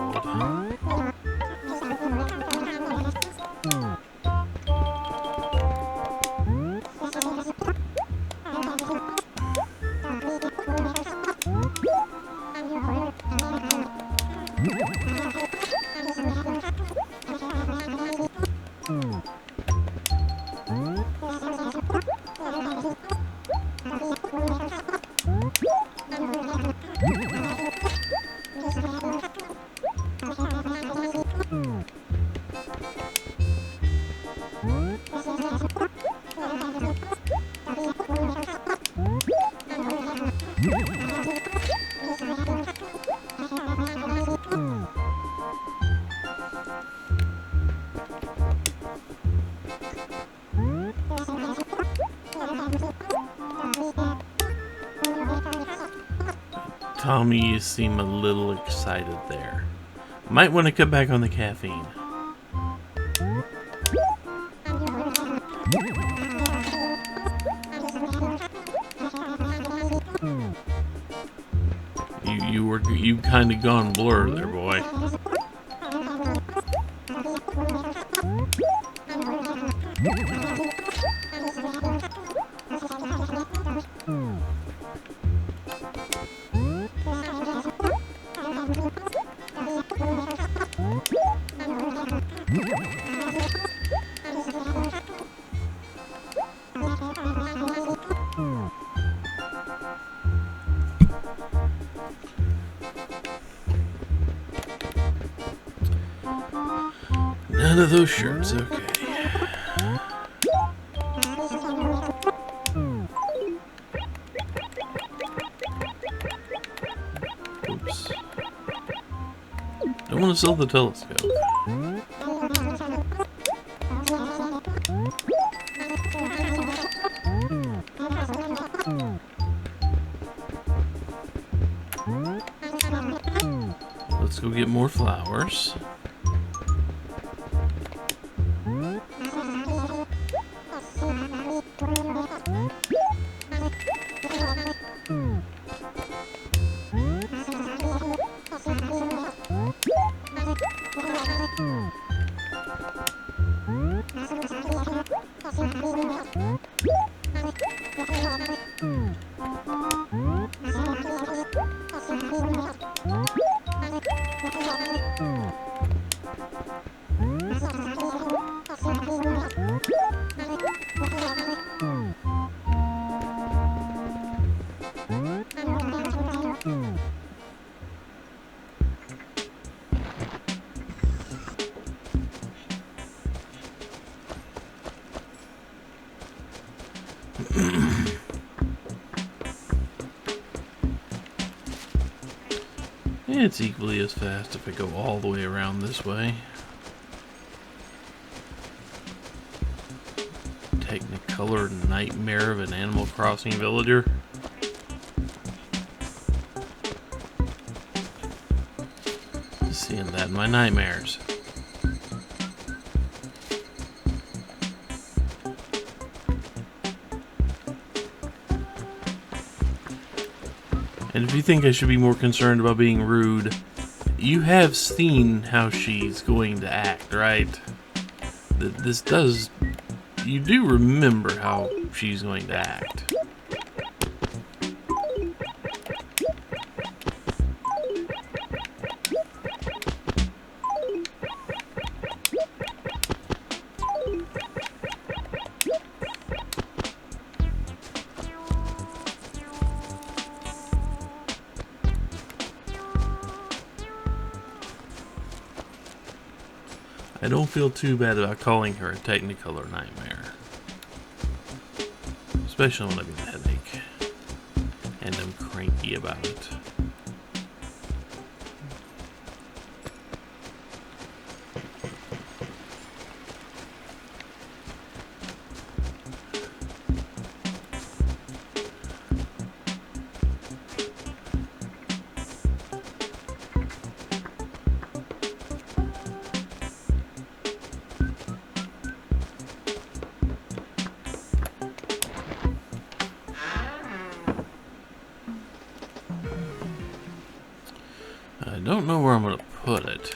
Tommy, you seem a little excited there. Might want to cut back on the caffeine. You kind of gone blur there, boy. None of those shirts, okay. Oops. Don't want to sell the telescope. Let's go get more flowers. It's equally as fast if I go all the way around this way. Technicolor nightmare of an Animal Crossing villager. Just seeing that in my nightmares. And if you think I should be more concerned about being rude, you have seen how she's going to act, right? You do remember how she's going to act. I don't feel too bad about calling her a Technicolor nightmare. Especially when I've got a headache. And I'm cranky about it. I don't know where I'm going to put it.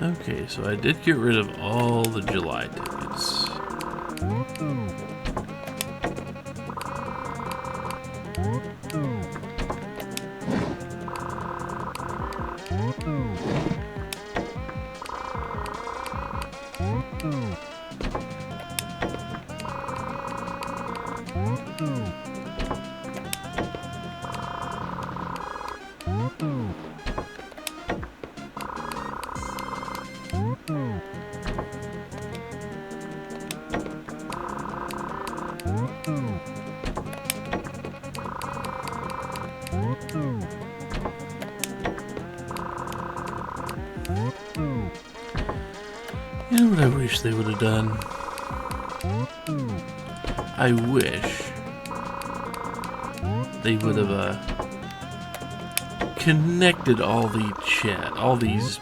Okay, so I did get rid of all the July tickets. You know what I wish they would have done? I wish they would have connected all these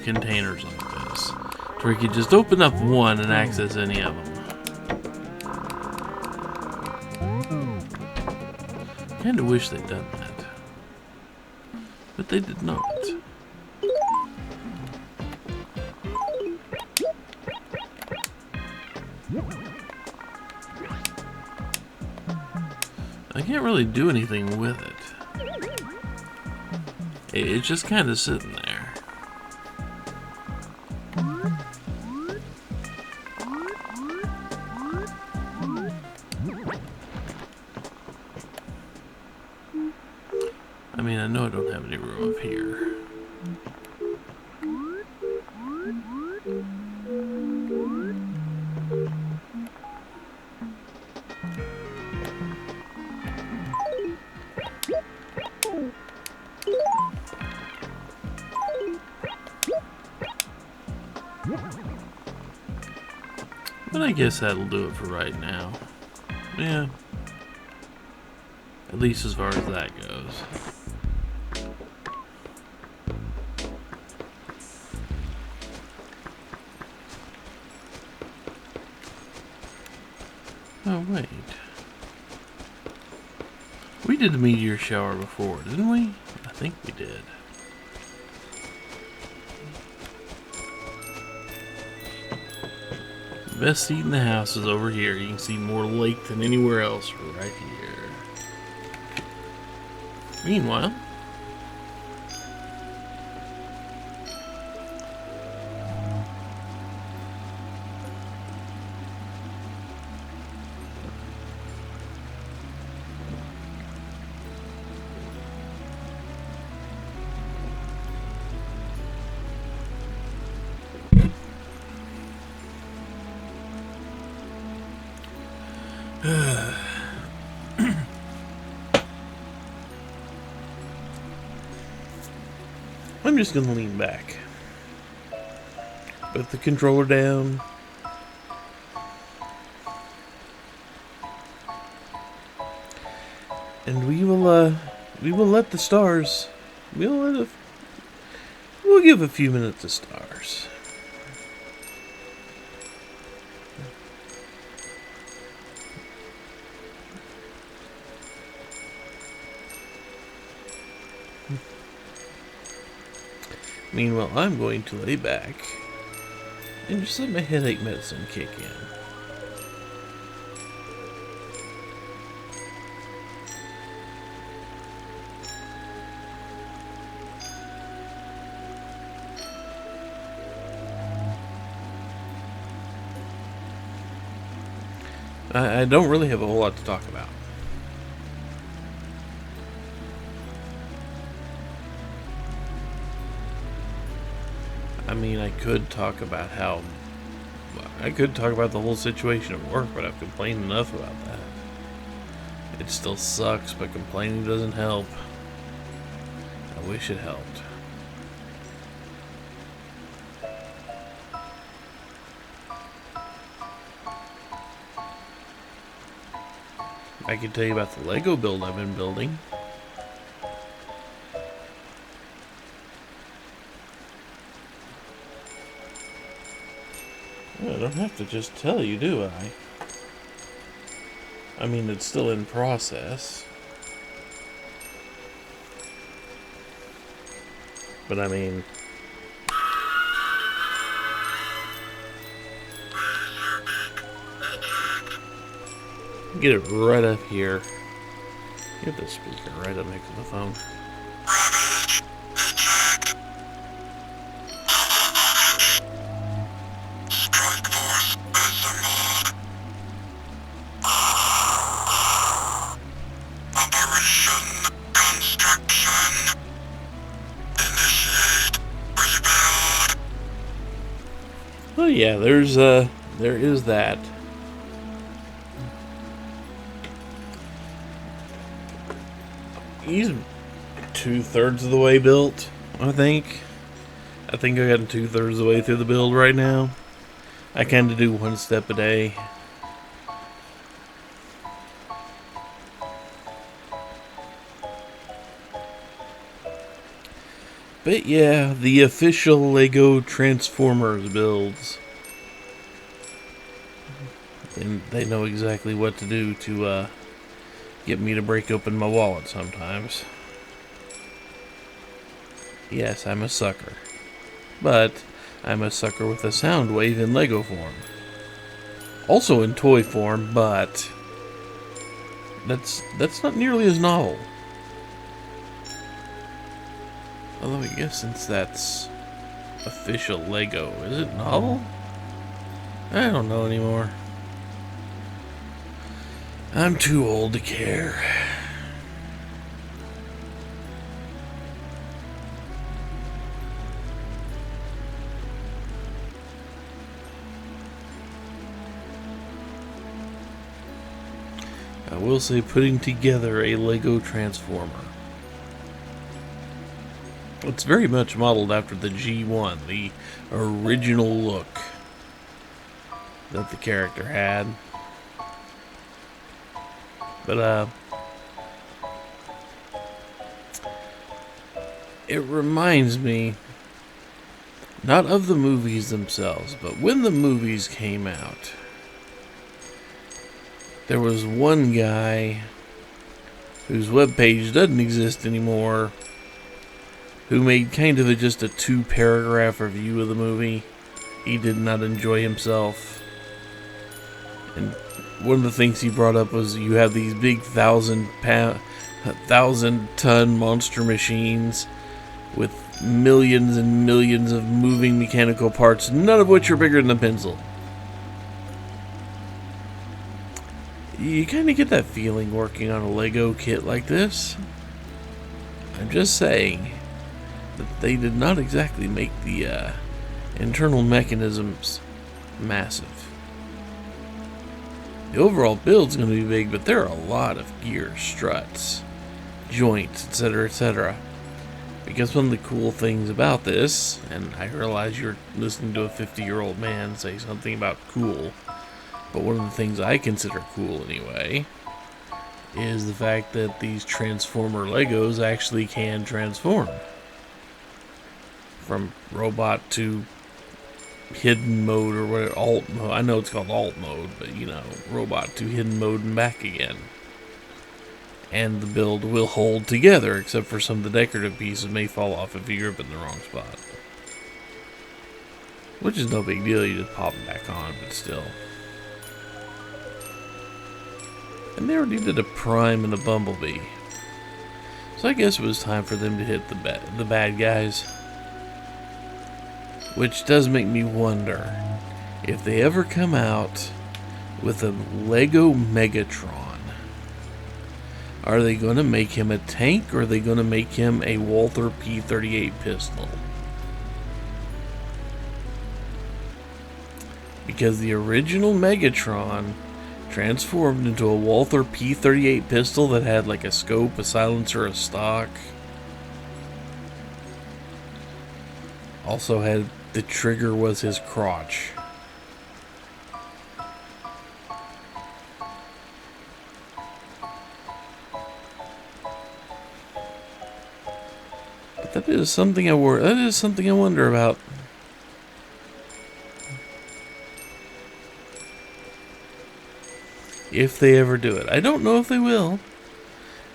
containers like this, to where you could just open up one and access any of them. Kinda wish they'd done that, but they did not. I can't really do anything with it. It's just kind of sitting there. I mean, I know I don't have any room up here. But I guess that'll do it for right now. Yeah. At least as far as that goes. Oh, wait. We did the meteor shower before, didn't we? I think we did. The best seat in the house is over here. You can see more lake than anywhere else right here. Meanwhile, I'm just gonna lean back. Put the controller down. And we will let the stars, we'll give a few minutes to stars. Meanwhile, I'm going to lay back and just let my headache medicine kick in. I don't really have a whole lot to talk about. I mean, I could talk about the whole situation at work, but I've complained enough about that. It still sucks, but complaining doesn't help. I wish it helped. I can tell you about the Lego build I've been building. I don't have to just tell you, do I? I mean, it's still in process. But I mean, get it right up here. Get the speaker right up next to the phone. Oh yeah, there is that. He's 2/3 of the way built, I think. I think I got him 2/3 of the way through the build right now. I kind of do one step a day. But yeah, the official Lego Transformers builds. And they know exactly what to do to get me to break open my wallet sometimes. Yes, I'm a sucker. But I'm a sucker with a sound wave in Lego form. Also in toy form, but that's not nearly as novel. Although I guess since that's official Lego, is it novel? I don't know anymore. I'm too old to care. I will say putting together a Lego Transformer. It's very much modeled after the G1, the original look that the character had. But, it reminds me, not of the movies themselves, but when the movies came out, there was one guy whose webpage doesn't exist anymore, who made kind of just a 2-paragraph review of the movie. He did not enjoy himself. And one of the things he brought up was you have these big 1,000-ton monster machines with millions and millions of moving mechanical parts, none of which are bigger than a pencil. You kind of get that feeling working on a Lego kit like this. I'm just saying that they did not exactly make the internal mechanisms massive. The overall build's going to be big, but there are a lot of gears, struts, joints, etc., etc. Because one of the cool things about this, and I realize you're listening to a 50-year-old man say something about cool, but one of the things I consider cool anyway, is the fact that these Transformer Legos actually can transform. From robot to hidden mode, or what, alt mode. I know it's called alt mode, but you know, robot to hidden mode and back again. And the build will hold together, except for some of the decorative pieces may fall off if you grip it in the wrong spot. Which is no big deal, you just pop them back on, but still. And they already did a Prime and a Bumblebee. So I guess it was time for them to hit the bad guys. Which does make me wonder if they ever come out with a Lego Megatron. Are they going to make him a tank, or are they going to make him a Walther P-38 pistol? Because the original Megatron transformed into a Walther P-38 pistol that had like a scope, a silencer, a stock. Also had the trigger was his crotch. But that is something I wonder about. if they ever do it. I don't know if they will.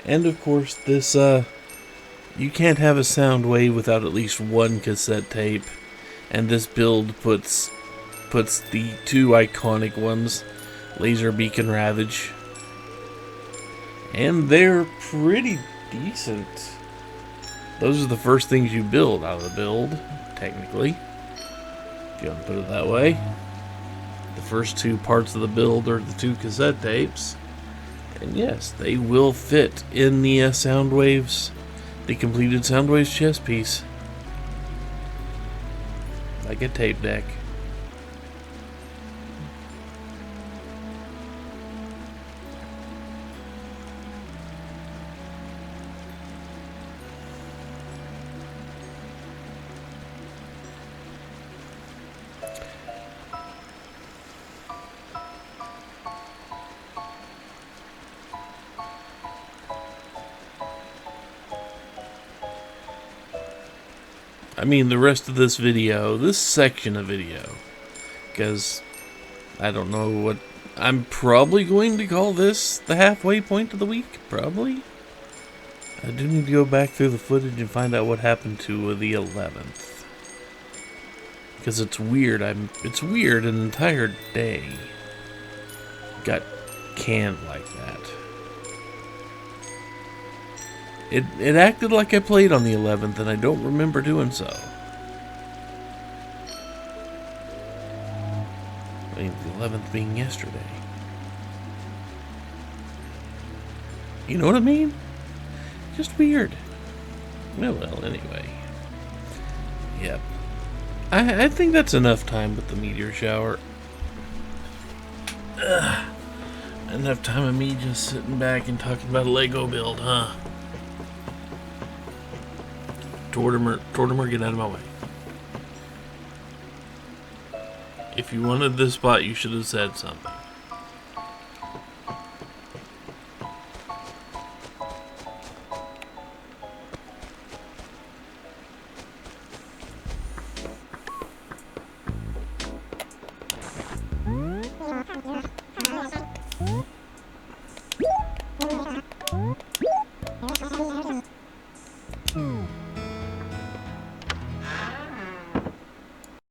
And of course, this, you can't have a sound wave without at least one cassette tape. And this build puts the two iconic ones, Laserbeak and Ravage. And they're pretty decent. Those are the first things you build out of the build, technically. If you want to put it that way. The first two parts of the build are the two cassette tapes. And yes, they will fit in the Soundwaves, the completed Soundwaves chess piece. Like a tape deck. I mean, the rest of this video, this section of video, because I don't know what, I'm probably going to call this the halfway point of the week, probably. I do need to go back through the footage and find out what happened to the 11th. Because it's weird, it's weird an entire day got canned like that. It acted like I played on the 11th, and I don't remember doing so. I mean, the 11th being yesterday. You know what I mean? Just weird. Well, anyway. Yep. I think that's enough time with the meteor shower. Enough time of me just sitting back and talking about a Lego build, huh? Tortimer, get out of my way. If you wanted this spot, you should have said something.